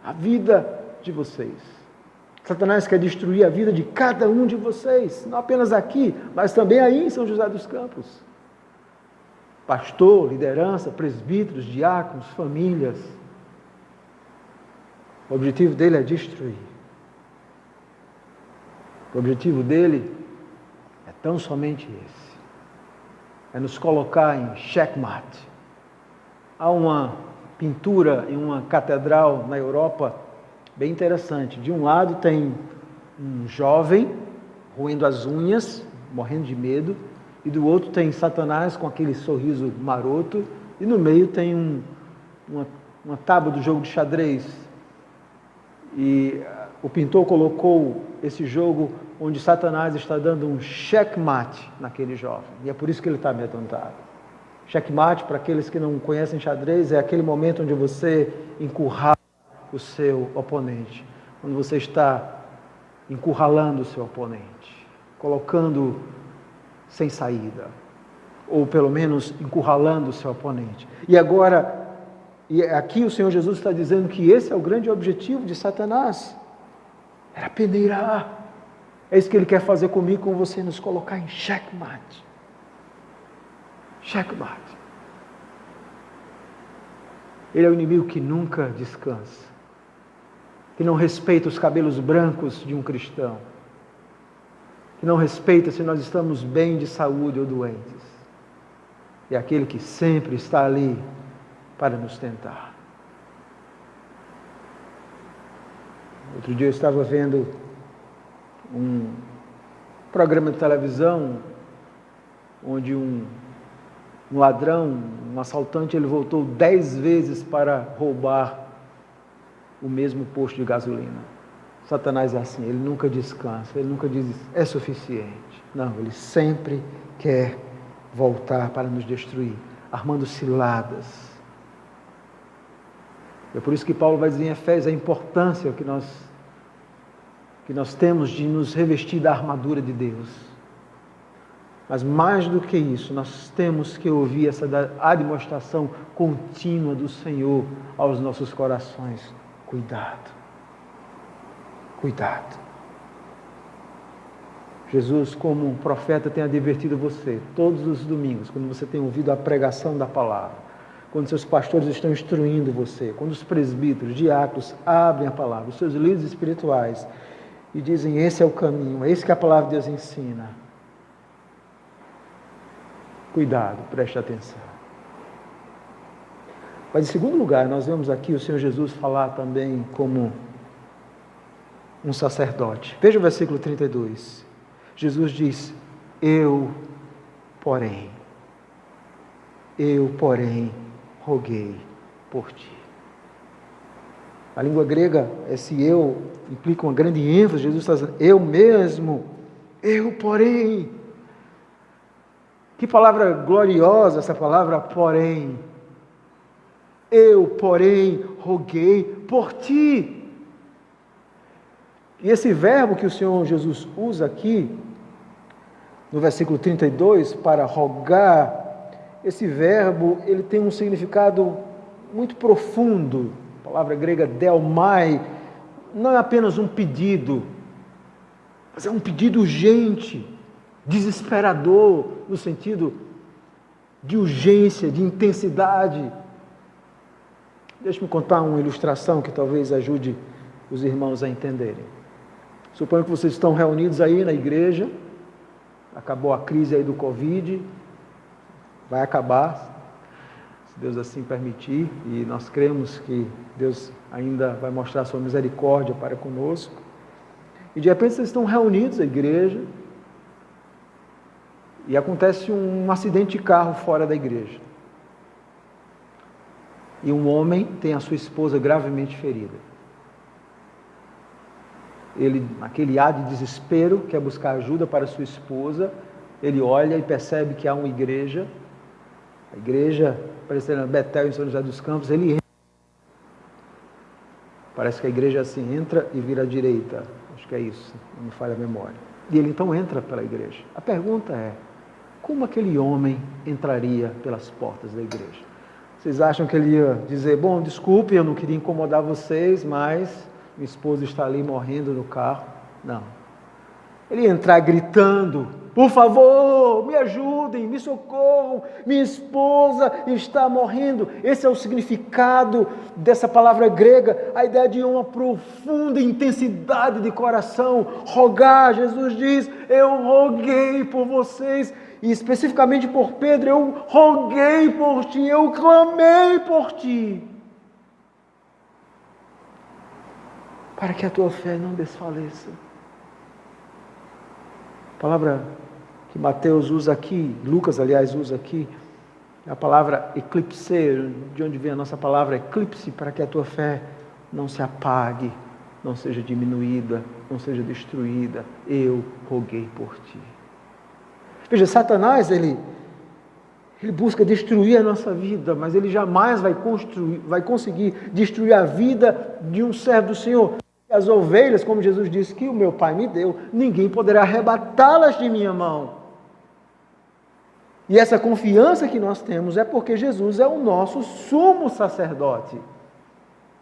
a vida de vocês. Satanás quer destruir a vida de cada um de vocês, não apenas aqui, mas também aí em São José dos Campos. Pastor, liderança, presbíteros, diáconos, famílias. O objetivo dele é destruir. O objetivo dele é tão somente esse. É nos colocar em checkmate. Há uma pintura em uma catedral na Europa bem interessante. De um lado tem um jovem roendo as unhas, morrendo de medo, e do outro tem Satanás com aquele sorriso maroto, e no meio tem uma tábua do jogo de xadrez. E o pintor colocou esse jogo onde Satanás está dando um checkmate naquele jovem, e é por isso que ele está amedrontado. Checkmate, para aqueles que não conhecem xadrez, é aquele momento onde você encurrala o seu oponente, quando você está encurralando o seu oponente, colocando sem saída, ou pelo menos encurralando o seu oponente. E agora, aqui o Senhor Jesus está dizendo que esse é o grande objetivo de Satanás, era peneirar. É isso que ele quer fazer comigo, com você, nos colocar em checkmate. Checkmate. Ele é o inimigo que nunca descansa, que não respeita os cabelos brancos de um cristão, que não respeita se nós estamos bem de saúde ou doentes. É aquele que sempre está ali para nos tentar. Outro dia eu estava vendo um programa de televisão onde um ladrão, um assaltante, ele voltou 10 vezes para roubar o mesmo posto de gasolina. Satanás é assim, ele nunca descansa, ele nunca diz, é suficiente. Não, ele sempre quer voltar para nos destruir, armando ciladas. É por isso que Paulo vai dizer em Efésios a importância que nós temos de nos revestir da armadura de Deus. Mas mais do que isso, nós temos que ouvir essa admoestação contínua do Senhor aos nossos corações. Cuidado. Cuidado. Jesus, como um profeta, tem advertido você todos os domingos, quando você tem ouvido a pregação da palavra, quando seus pastores estão instruindo você, quando os presbíteros, diáconos abrem a palavra, os seus líderes espirituais, e dizem, esse é o caminho, é isso que a palavra de Deus ensina. Cuidado, preste atenção. Mas em segundo lugar, nós vemos aqui o Senhor Jesus falar também como um sacerdote. Veja o versículo 32. Jesus diz, eu, porém, roguei por ti. A língua grega, esse eu, implica uma grande ênfase. Jesus está dizendo, eu mesmo, eu, porém. Que palavra gloriosa essa palavra, porém. Eu, porém, roguei por ti. E esse verbo que o Senhor Jesus usa aqui, no versículo 32, para rogar, esse verbo, ele tem um significado muito profundo. A palavra grega delmai, não é apenas um pedido, mas é um pedido urgente, desesperador, no sentido de urgência, de intensidade. Deixe-me contar uma ilustração que talvez ajude os irmãos a entenderem. Suponho que vocês estão reunidos aí na igreja, acabou a crise aí do Covid, vai acabar, se Deus assim permitir, e nós cremos que Deus ainda vai mostrar sua misericórdia para conosco. E de repente vocês estão reunidos na igreja, e acontece um acidente de carro fora da igreja. E um homem tem a sua esposa gravemente ferida. Ele, naquele ar de desespero, quer buscar ajuda para sua esposa. Ele olha e percebe que há uma igreja, a igreja, parecendo Betel em São José dos Campos. Ele entra. Parece que a igreja assim entra e vira à direita. Acho que é isso, não me falha a memória. E ele então entra pela igreja. A pergunta é, como aquele homem entraria pelas portas da igreja? Vocês acham que ele ia dizer, bom, desculpe, eu não queria incomodar vocês, mas minha esposa está ali morrendo no carro? Não. Ele ia entrar gritando, por favor, me ajudem, me socorram, minha esposa está morrendo. Esse é o significado dessa palavra grega, a ideia de uma profunda intensidade de coração. Rogar, Jesus diz, eu roguei por vocês, e especificamente por Pedro, eu roguei por ti, eu clamei por ti, para que a tua fé não desfaleça. A palavra que Mateus usa aqui, Lucas, aliás, usa aqui, a palavra eclipse, de onde vem a nossa palavra eclipse, para que a tua fé não se apague, não seja diminuída, não seja destruída. Eu roguei por ti. Veja, Satanás, ele busca destruir a nossa vida, mas ele jamais vai conseguir destruir a vida de um servo do Senhor. As ovelhas, como Jesus disse que o meu Pai me deu, ninguém poderá arrebatá-las de minha mão. E essa confiança que nós temos é porque Jesus é o nosso sumo sacerdote.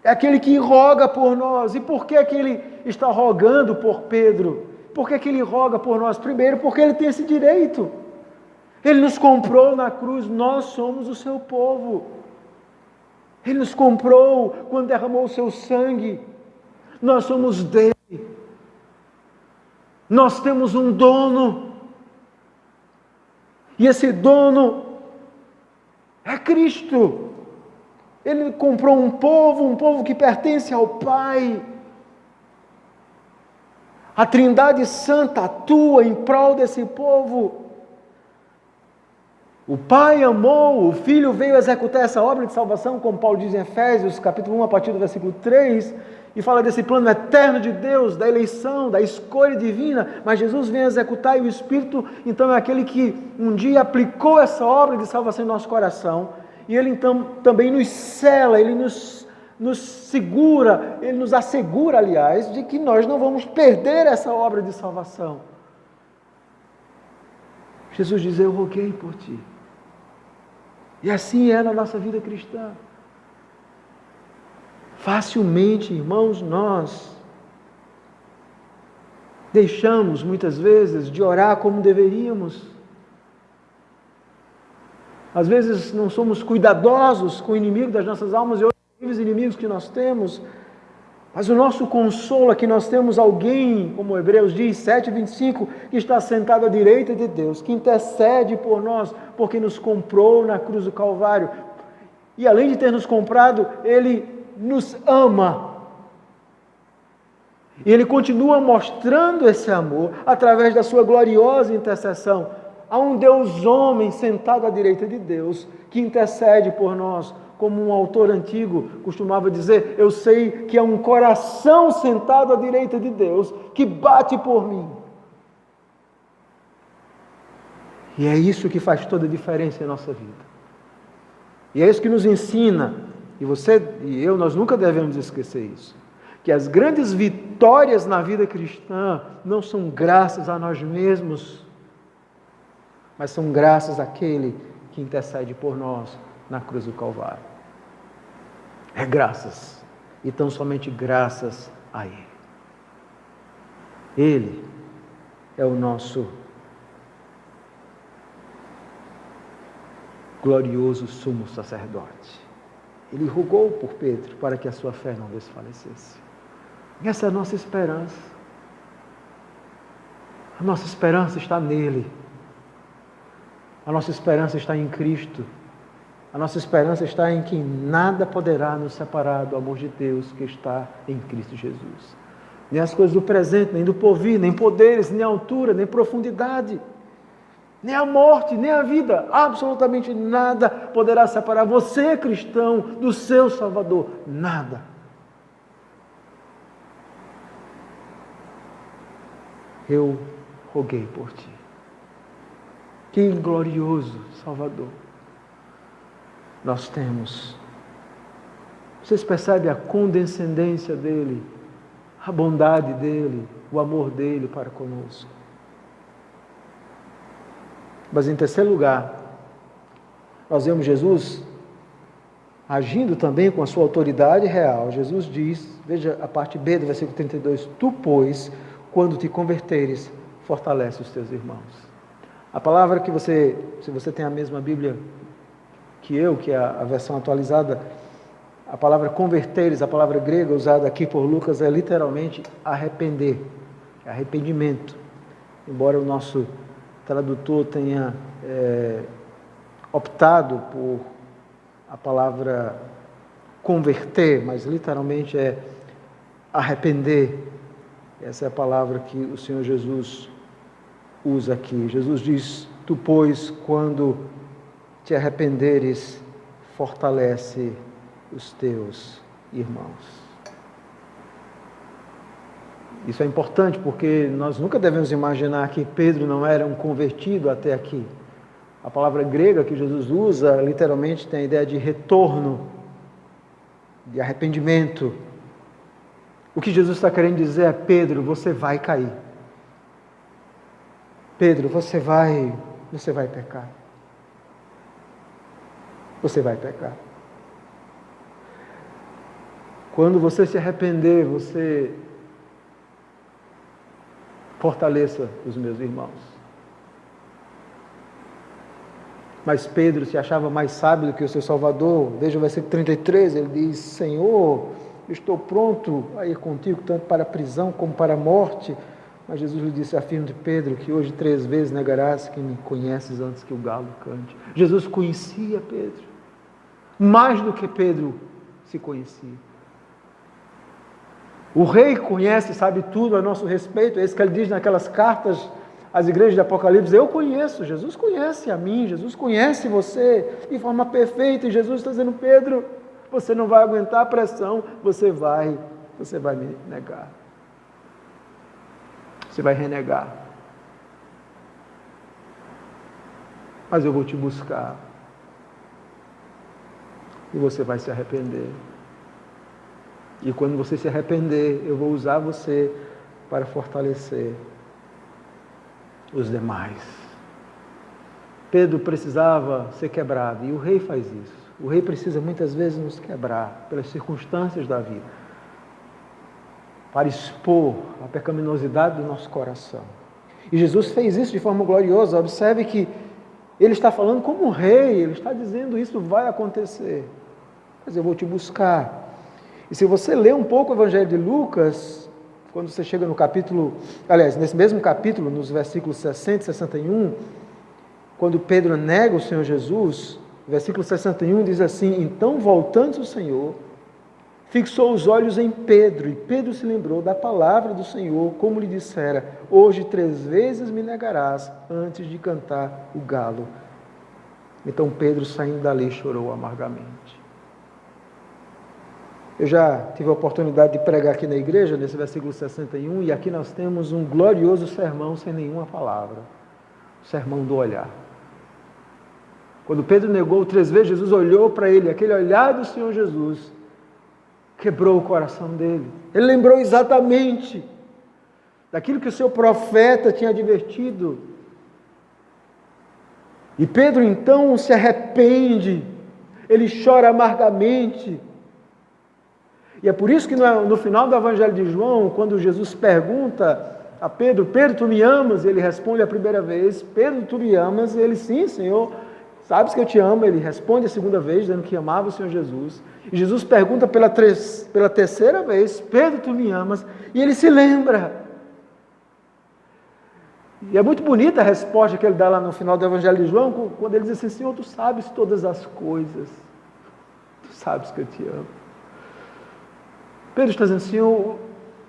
É aquele que roga por nós. E por que ele está rogando por Pedro? Por que ele roga por nós? Primeiro, porque ele tem esse direito. Ele nos comprou na cruz, nós somos o seu povo. Ele nos comprou quando derramou o seu sangue. Nós somos dele. Nós temos um dono. E esse dono é Cristo. Ele comprou um povo que pertence ao Pai. A Trindade Santa atua em prol desse povo. O Pai amou, o Filho veio executar essa obra de salvação, como Paulo diz em Efésios, capítulo 1, a partir do versículo 3, e fala desse plano eterno de Deus, da eleição, da escolha divina, mas Jesus vem executar e o Espírito, então, é aquele que um dia aplicou essa obra de salvação em nosso coração, e Ele então também nos sela, Ele nos segura, Ele nos assegura, aliás, de que nós não vamos perder essa obra de salvação. Jesus diz, eu roguei por ti. E assim é na nossa vida cristã. Facilmente, irmãos, nós deixamos muitas vezes de orar como deveríamos. Às vezes não somos cuidadosos com o inimigo das nossas almas e outros inimigos que nós temos. Mas o nosso consolo é que nós temos alguém, como Hebreus diz, 7:25, que está sentado à direita de Deus, que intercede por nós, porque nos comprou na cruz do Calvário. E além de ter nos comprado, Ele nos ama. E Ele continua mostrando esse amor através da sua gloriosa intercessão. Há um Deus homem sentado à direita de Deus, que intercede por nós. Como um autor antigo costumava dizer, eu sei que é um coração sentado à direita de Deus, que bate por mim. E é isso que faz toda a diferença em nossa vida. E é isso que nos ensina, e você e eu, nós nunca devemos esquecer isso, que as grandes vitórias na vida cristã não são graças a nós mesmos, mas são graças àquele que intercede por nós na cruz do Calvário. É graças, e tão somente graças a Ele. Ele é o nosso glorioso sumo sacerdote. Ele rogou por Pedro para que a sua fé não desfalecesse. Essa é a nossa esperança. A nossa esperança está nele. A nossa esperança está em Cristo. A nossa esperança está em que nada poderá nos separar do amor de Deus que está em Cristo Jesus. Nem as coisas do presente, nem do porvir, nem poderes, nem altura, nem profundidade, nem a morte, nem a vida. Absolutamente nada poderá separar você, cristão, do seu Salvador. Nada. Eu roguei por ti. Que glorioso Salvador nós temos. Vocês percebem a condescendência dele, a bondade dele, o amor dele para conosco. Mas em terceiro lugar, nós vemos Jesus agindo também com a sua autoridade real. Jesus diz, veja a parte B do versículo 32, tu, pois, quando te converteres, fortalece os teus irmãos. A palavra que você, se você tem a mesma Bíblia que eu, que é a versão atualizada, a palavra converteres, a palavra grega usada aqui por Lucas é literalmente arrepender, arrependimento. Embora o nosso tradutor tenha optado por a palavra converter, mas literalmente é arrepender. Essa é a palavra que o Senhor Jesus usa aqui. Jesus diz: tu, pois, quando te arrependeres, fortalece os teus irmãos. Isso é importante porque nós nunca devemos imaginar que Pedro não era um convertido até aqui. A palavra grega que Jesus usa literalmente tem a ideia de retorno, de arrependimento. O que Jesus está querendo dizer é: Pedro, você vai cair. Pedro, você vai pecar. Você vai pecar. Quando você se arrepender, você fortaleça os meus irmãos. Mas Pedro se achava mais sábio do que o seu Salvador. Veja o versículo 33, ele diz: Senhor, eu estou pronto a ir contigo, tanto para a prisão como para a morte. Mas Jesus lhe disse: afirmo-te, Pedro, que hoje 3 vezes negarás que me conheces antes que o galo cante. Jesus conhecia Pedro, mais do que Pedro se conhecia. O rei conhece, sabe tudo a nosso respeito. É isso que ele diz naquelas cartas às igrejas de Apocalipse: eu conheço, Jesus conhece a mim, Jesus conhece você de forma perfeita. E Jesus está dizendo: Pedro, você não vai aguentar a pressão, você vai me negar. Você vai renegar. Mas eu vou te buscar. E você vai se arrepender. E quando você se arrepender, eu vou usar você para fortalecer os demais. Pedro precisava ser quebrado, e o rei faz isso. O rei precisa muitas vezes nos quebrar pelas circunstâncias da vida, para expor a pecaminosidade do nosso coração. E Jesus fez isso de forma gloriosa. Observe que ele está falando como um rei, ele está dizendo: isso vai acontecer, mas eu vou te buscar. E se você ler um pouco o Evangelho de Lucas, quando você chega no capítulo, aliás, nesse mesmo capítulo, nos versículos 60 e 61, quando Pedro nega o Senhor Jesus, o versículo 61 diz assim: então, voltando-se o Senhor, fixou os olhos em Pedro, e Pedro se lembrou da palavra do Senhor, como lhe dissera: hoje 3 vezes me negarás antes de cantar o galo. Então Pedro, saindo dali, chorou amargamente. Eu já tive a oportunidade de pregar aqui na igreja, nesse versículo 61, e aqui nós temos um glorioso sermão sem nenhuma palavra. O sermão do olhar. Quando Pedro negou 3 vezes, Jesus olhou para ele, aquele olhar do Senhor Jesus quebrou o coração dele. Ele lembrou exatamente daquilo que o seu profeta tinha advertido. E Pedro então se arrepende, ele chora amargamente. E é por isso que no final do Evangelho de João, quando Jesus pergunta a Pedro: Pedro, tu me amas? Ele responde a primeira vez: Pedro, tu me amas? Ele: sim, Senhor, sabes que eu te amo. Ele responde a segunda vez, dizendo que amava o Senhor Jesus. E Jesus pergunta pela 3ª vez: Pedro, tu me amas? E ele se lembra. E é muito bonita a resposta que ele dá lá no final do Evangelho de João, quando ele diz assim: Senhor, tu sabes todas as coisas, tu sabes que eu te amo. Pedro está dizendo: Senhor,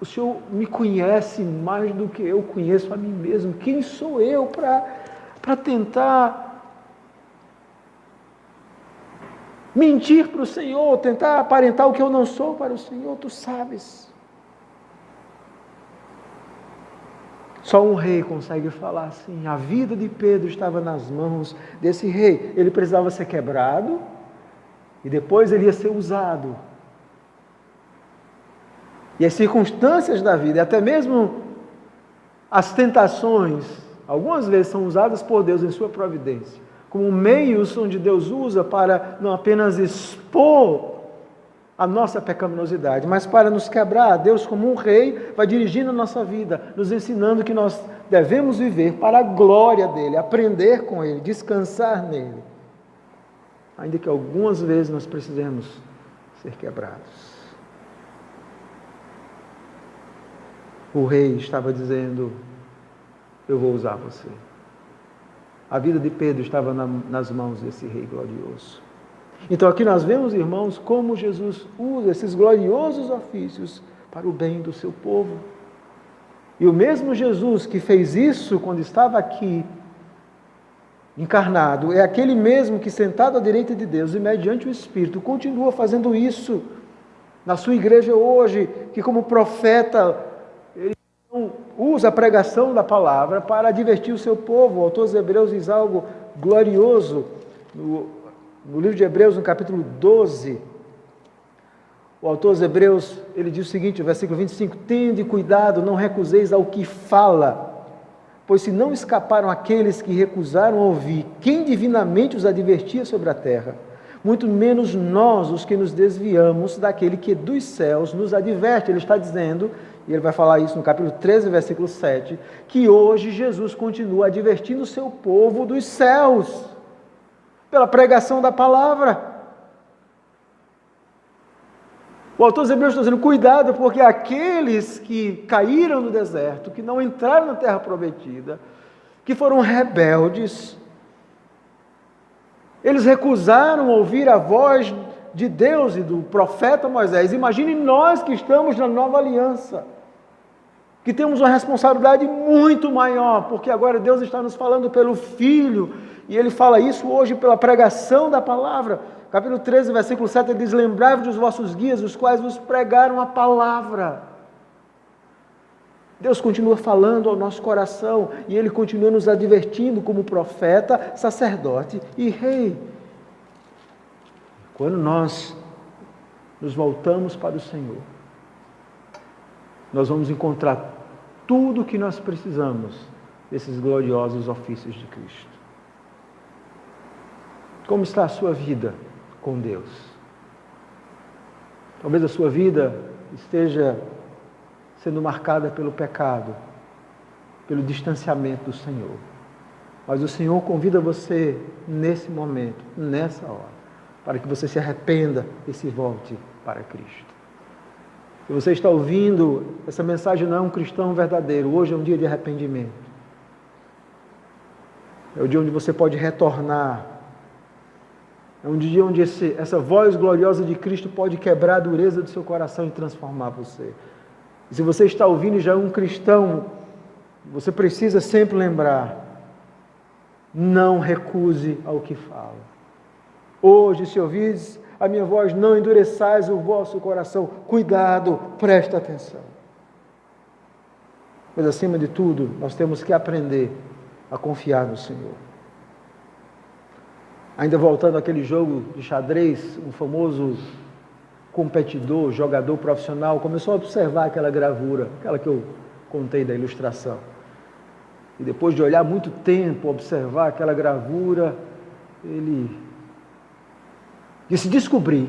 o Senhor me conhece mais do que eu conheço a mim mesmo. Quem sou eu para tentar mentir para o Senhor, tentar aparentar o que eu não sou para o Senhor? Tu sabes. Só um rei consegue falar assim. A vida de Pedro estava nas mãos desse rei. Ele precisava ser quebrado e depois ele ia ser usado. E as circunstâncias da vida, e até mesmo as tentações, algumas vezes são usadas por Deus em sua providência, como meios onde Deus usa para não apenas expor a nossa pecaminosidade, mas para nos quebrar. Deus, como um rei, vai dirigindo a nossa vida, nos ensinando que nós devemos viver para a glória dEle, aprender com Ele, descansar nele, ainda que algumas vezes nós precisemos ser quebrados. O rei estava dizendo: eu vou usar você. A vida de Pedro estava nas mãos desse rei glorioso. Então aqui nós vemos, irmãos, como Jesus usa esses gloriosos ofícios para o bem do seu povo. E o mesmo Jesus que fez isso quando estava aqui, encarnado, é aquele mesmo que, sentado à direita de Deus e mediante o Espírito, continua fazendo isso na sua igreja hoje, que como profeta, ele usa a pregação da palavra para advertir o seu povo. O autor dos Hebreus diz algo glorioso no livro de Hebreus, no capítulo 12. O autor dos Hebreus, ele diz o seguinte, no versículo 25: tende cuidado, não recuseis ao que fala, pois se não escaparam aqueles que recusaram ouvir quem divinamente os advertia sobre a terra, muito menos nós, os que nos desviamos daquele que dos céus nos adverte. Ele está dizendo, e ele vai falar isso no capítulo 13, versículo 7, que hoje Jesus continua advertindo o seu povo dos céus, pela pregação da palavra. O autor dos Hebreus está dizendo, cuidado, porque aqueles que caíram no deserto, que não entraram na terra prometida, que foram rebeldes, eles recusaram ouvir a voz de Deus e do profeta Moisés. Imagine nós que estamos na nova aliança, que temos uma responsabilidade muito maior, porque agora Deus está nos falando pelo Filho, e Ele fala isso hoje pela pregação da palavra. Capítulo 13, versículo 7, ele diz, lembrai-vos dos vossos guias, os quais vos pregaram a palavra. Deus continua falando ao nosso coração, e Ele continua nos advertindo como profeta, sacerdote e rei. Quando nós nos voltamos para o Senhor, nós vamos encontrar tudo o que nós precisamos desses gloriosos ofícios de Cristo. Como está a sua vida com Deus? Talvez a sua vida esteja sendo marcada pelo pecado, pelo distanciamento do Senhor. Mas o Senhor convida você nesse momento, nessa hora, para que você se arrependa e se volte para Cristo. Se você está ouvindo, essa mensagem não é um cristão verdadeiro, hoje é um dia de arrependimento. É o dia onde você pode retornar. É um dia onde essa voz gloriosa de Cristo pode quebrar a dureza do seu coração e transformar você. E se você está ouvindo e já é um cristão, você precisa sempre lembrar, não recuse ao que fala. Hoje, se ouvis a minha voz, não endureçais o vosso coração. Cuidado, presta atenção. Mas acima de tudo, nós temos que aprender a confiar no Senhor. Ainda voltando àquele jogo de xadrez, um famoso competidor, jogador profissional, começou a observar aquela gravura, aquela que eu contei da ilustração. E depois de olhar muito tempo, observar aquela gravura, ele disse, descobri.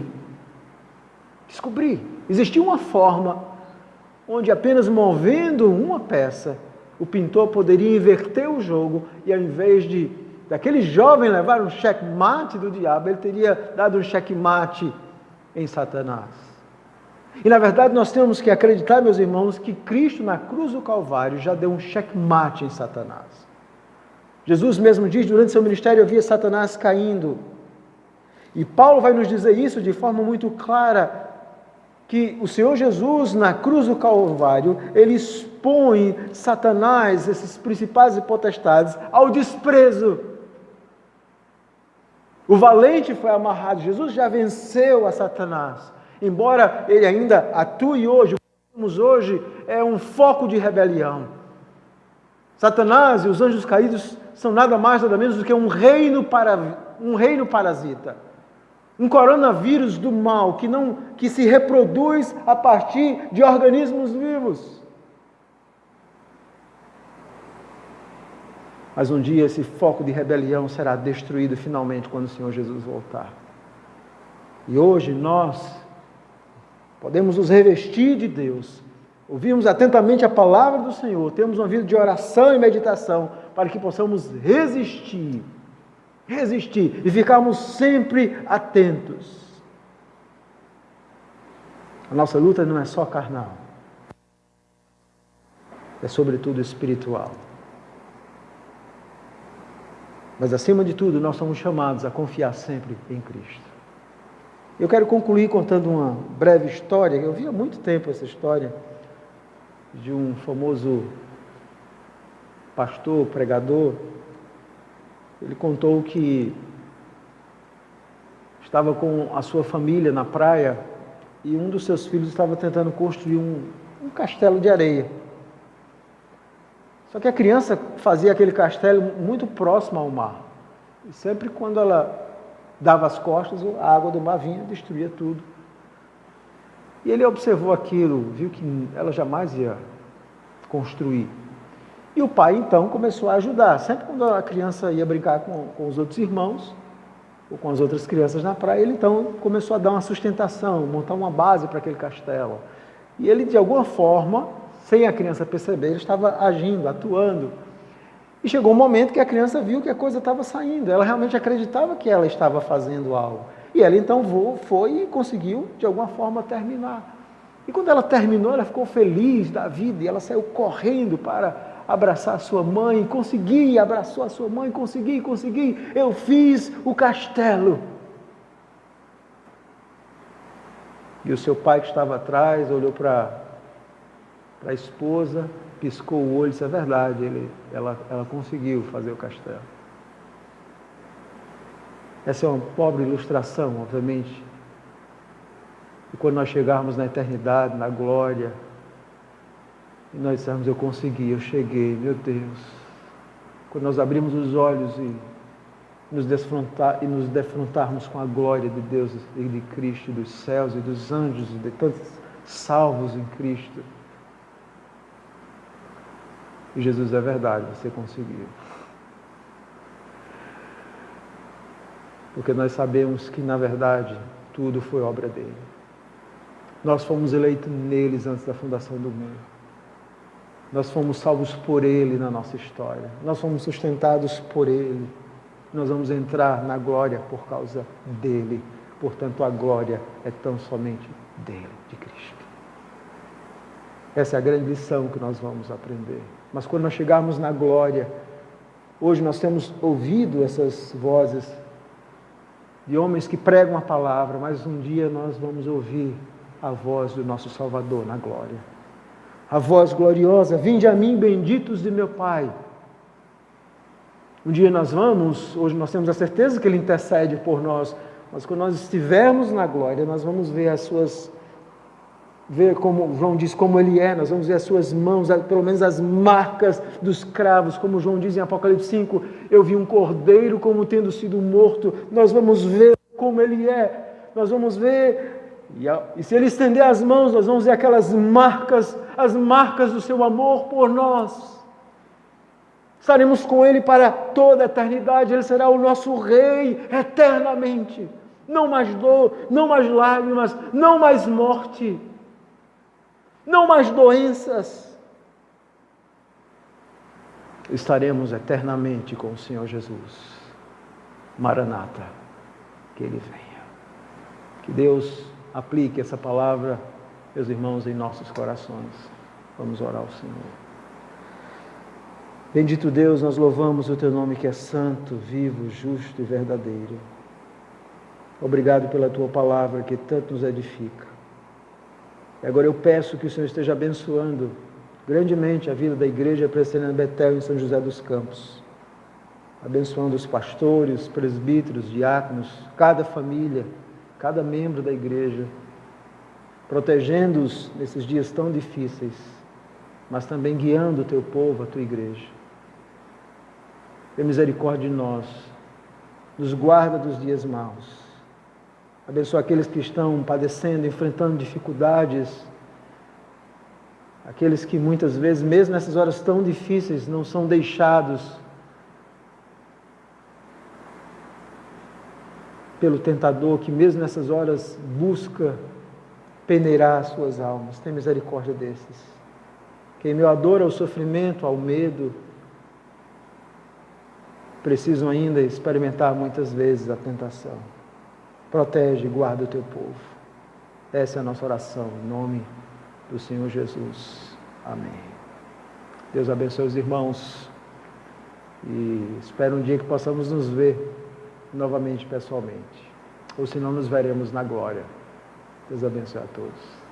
Existia uma forma onde apenas movendo uma peça, o pintor poderia inverter o jogo e ao invés daquele jovem levar um checkmate do diabo, ele teria dado um checkmate em Satanás. E na verdade nós temos que acreditar, meus irmãos, que Cristo na cruz do Calvário já deu um checkmate em Satanás. Jesus mesmo diz, durante seu ministério eu via Satanás caindo. E Paulo vai nos dizer isso de forma muito clara, que o Senhor Jesus na cruz do Calvário, ele expõe Satanás, esses principais e potestades, ao desprezo. O valente foi amarrado, Jesus já venceu a Satanás, embora ele ainda atue hoje, o que temos hoje é um foco de rebelião. Satanás e os anjos caídos são nada mais, nada menos do que um reino parasita, um coronavírus do mal que se reproduz a partir de organismos vivos. Mas um dia esse foco de rebelião será destruído finalmente quando o Senhor Jesus voltar. E hoje nós podemos nos revestir de Deus, ouvirmos atentamente a palavra do Senhor, temos uma vida de oração e meditação para que possamos resistir e ficarmos sempre atentos. A nossa luta não é só carnal, é sobretudo espiritual. Mas acima de tudo, nós somos chamados a confiar sempre em Cristo. Eu quero concluir contando uma breve história, eu vi há muito tempo essa história, de um famoso pastor, pregador. Ele contou que estava com a sua família na praia e um dos seus filhos estava tentando construir um castelo de areia. Só que a criança fazia aquele castelo muito próximo ao mar. E sempre quando ela dava as costas, a água do mar vinha e destruía tudo. E ele observou aquilo, viu que ela jamais ia construir. E o pai, então, começou a ajudar. Sempre quando a criança ia brincar com os outros irmãos, ou com as outras crianças na praia, ele, então, começou a dar uma sustentação, montar uma base para aquele castelo. E ele, de alguma forma, sem a criança perceber, ele estava agindo, atuando. E chegou um momento que a criança viu que a coisa estava saindo. Ela realmente acreditava que ela estava fazendo algo. E ela, então, foi e conseguiu, de alguma forma, terminar. E quando ela terminou, ela ficou feliz da vida e ela saiu correndo para abraçar a sua mãe. Consegui, abraçou a sua mãe, consegui, eu fiz o castelo. E o seu pai, que estava atrás, olhou para a esposa, piscou o olho e disse: é verdade, ela conseguiu fazer o castelo. Essa é uma pobre ilustração, obviamente. E quando nós chegarmos na eternidade, na glória, e nós dissermos: eu consegui, eu cheguei, meu Deus. Quando nós abrimos os olhos e nos defrontarmos com a glória de Deus e de Cristo, dos céus e dos anjos, e de tantos salvos em Cristo. E Jesus, é verdade, você conseguiu. Porque nós sabemos que, na verdade, tudo foi obra dele. Nós fomos eleitos neles antes da fundação do mundo. Nós fomos salvos por ele na nossa história. Nós fomos sustentados por ele. Nós vamos entrar na glória por causa dele. Portanto, a glória é tão somente dele, de Cristo. Essa é a grande lição que nós vamos aprender. Mas quando nós chegarmos na glória, hoje nós temos ouvido essas vozes de homens que pregam a palavra, mas um dia nós vamos ouvir a voz do nosso Salvador na glória. A voz gloriosa: vinde a mim, benditos de meu Pai. Um dia hoje nós temos a certeza que Ele intercede por nós, mas quando nós estivermos na glória, nós vamos ver ver como João diz, como Ele é, nós vamos ver as suas mãos, pelo menos as marcas dos cravos, como João diz em Apocalipse 5, eu vi um cordeiro como tendo sido morto. Nós vamos ver como Ele é, nós vamos ver, e se Ele estender as mãos, nós vamos ver aquelas marcas, as marcas do seu amor por nós. Estaremos com Ele para toda a eternidade, Ele será o nosso Rei eternamente. Não mais dor, não mais lágrimas, não mais morte, não mais doenças. Estaremos eternamente com o Senhor Jesus. Maranata, que Ele venha. Que Deus aplique essa palavra, meus irmãos, em nossos corações. Vamos orar ao Senhor. Bendito Deus, nós louvamos o Teu nome, que é santo, vivo, justo e verdadeiro. Obrigado pela Tua palavra, que tanto nos edifica. E agora eu peço que o Senhor esteja abençoando grandemente a vida da Igreja Presbiteriana Betel em São José dos Campos. Abençoando os pastores, presbíteros, diáconos, cada família, cada membro da Igreja. Protegendo-os nesses dias tão difíceis, mas também guiando o Teu povo, a Tua Igreja. Tenha misericórdia de nós. Nos guarda dos dias maus. Abençoa aqueles que estão padecendo, enfrentando dificuldades. Aqueles que muitas vezes, mesmo nessas horas tão difíceis, não são deixados pelo tentador, que mesmo nessas horas busca peneirar as suas almas. Tenha misericórdia desses. Quem me adora ao sofrimento, ao medo, precisam ainda experimentar muitas vezes a tentação. Protege e guarda o Teu povo. Essa é a nossa oração, em nome do Senhor Jesus. Amém. Deus abençoe os irmãos e espero um dia que possamos nos ver novamente pessoalmente. Ou se não, nos veremos na glória. Deus abençoe a todos.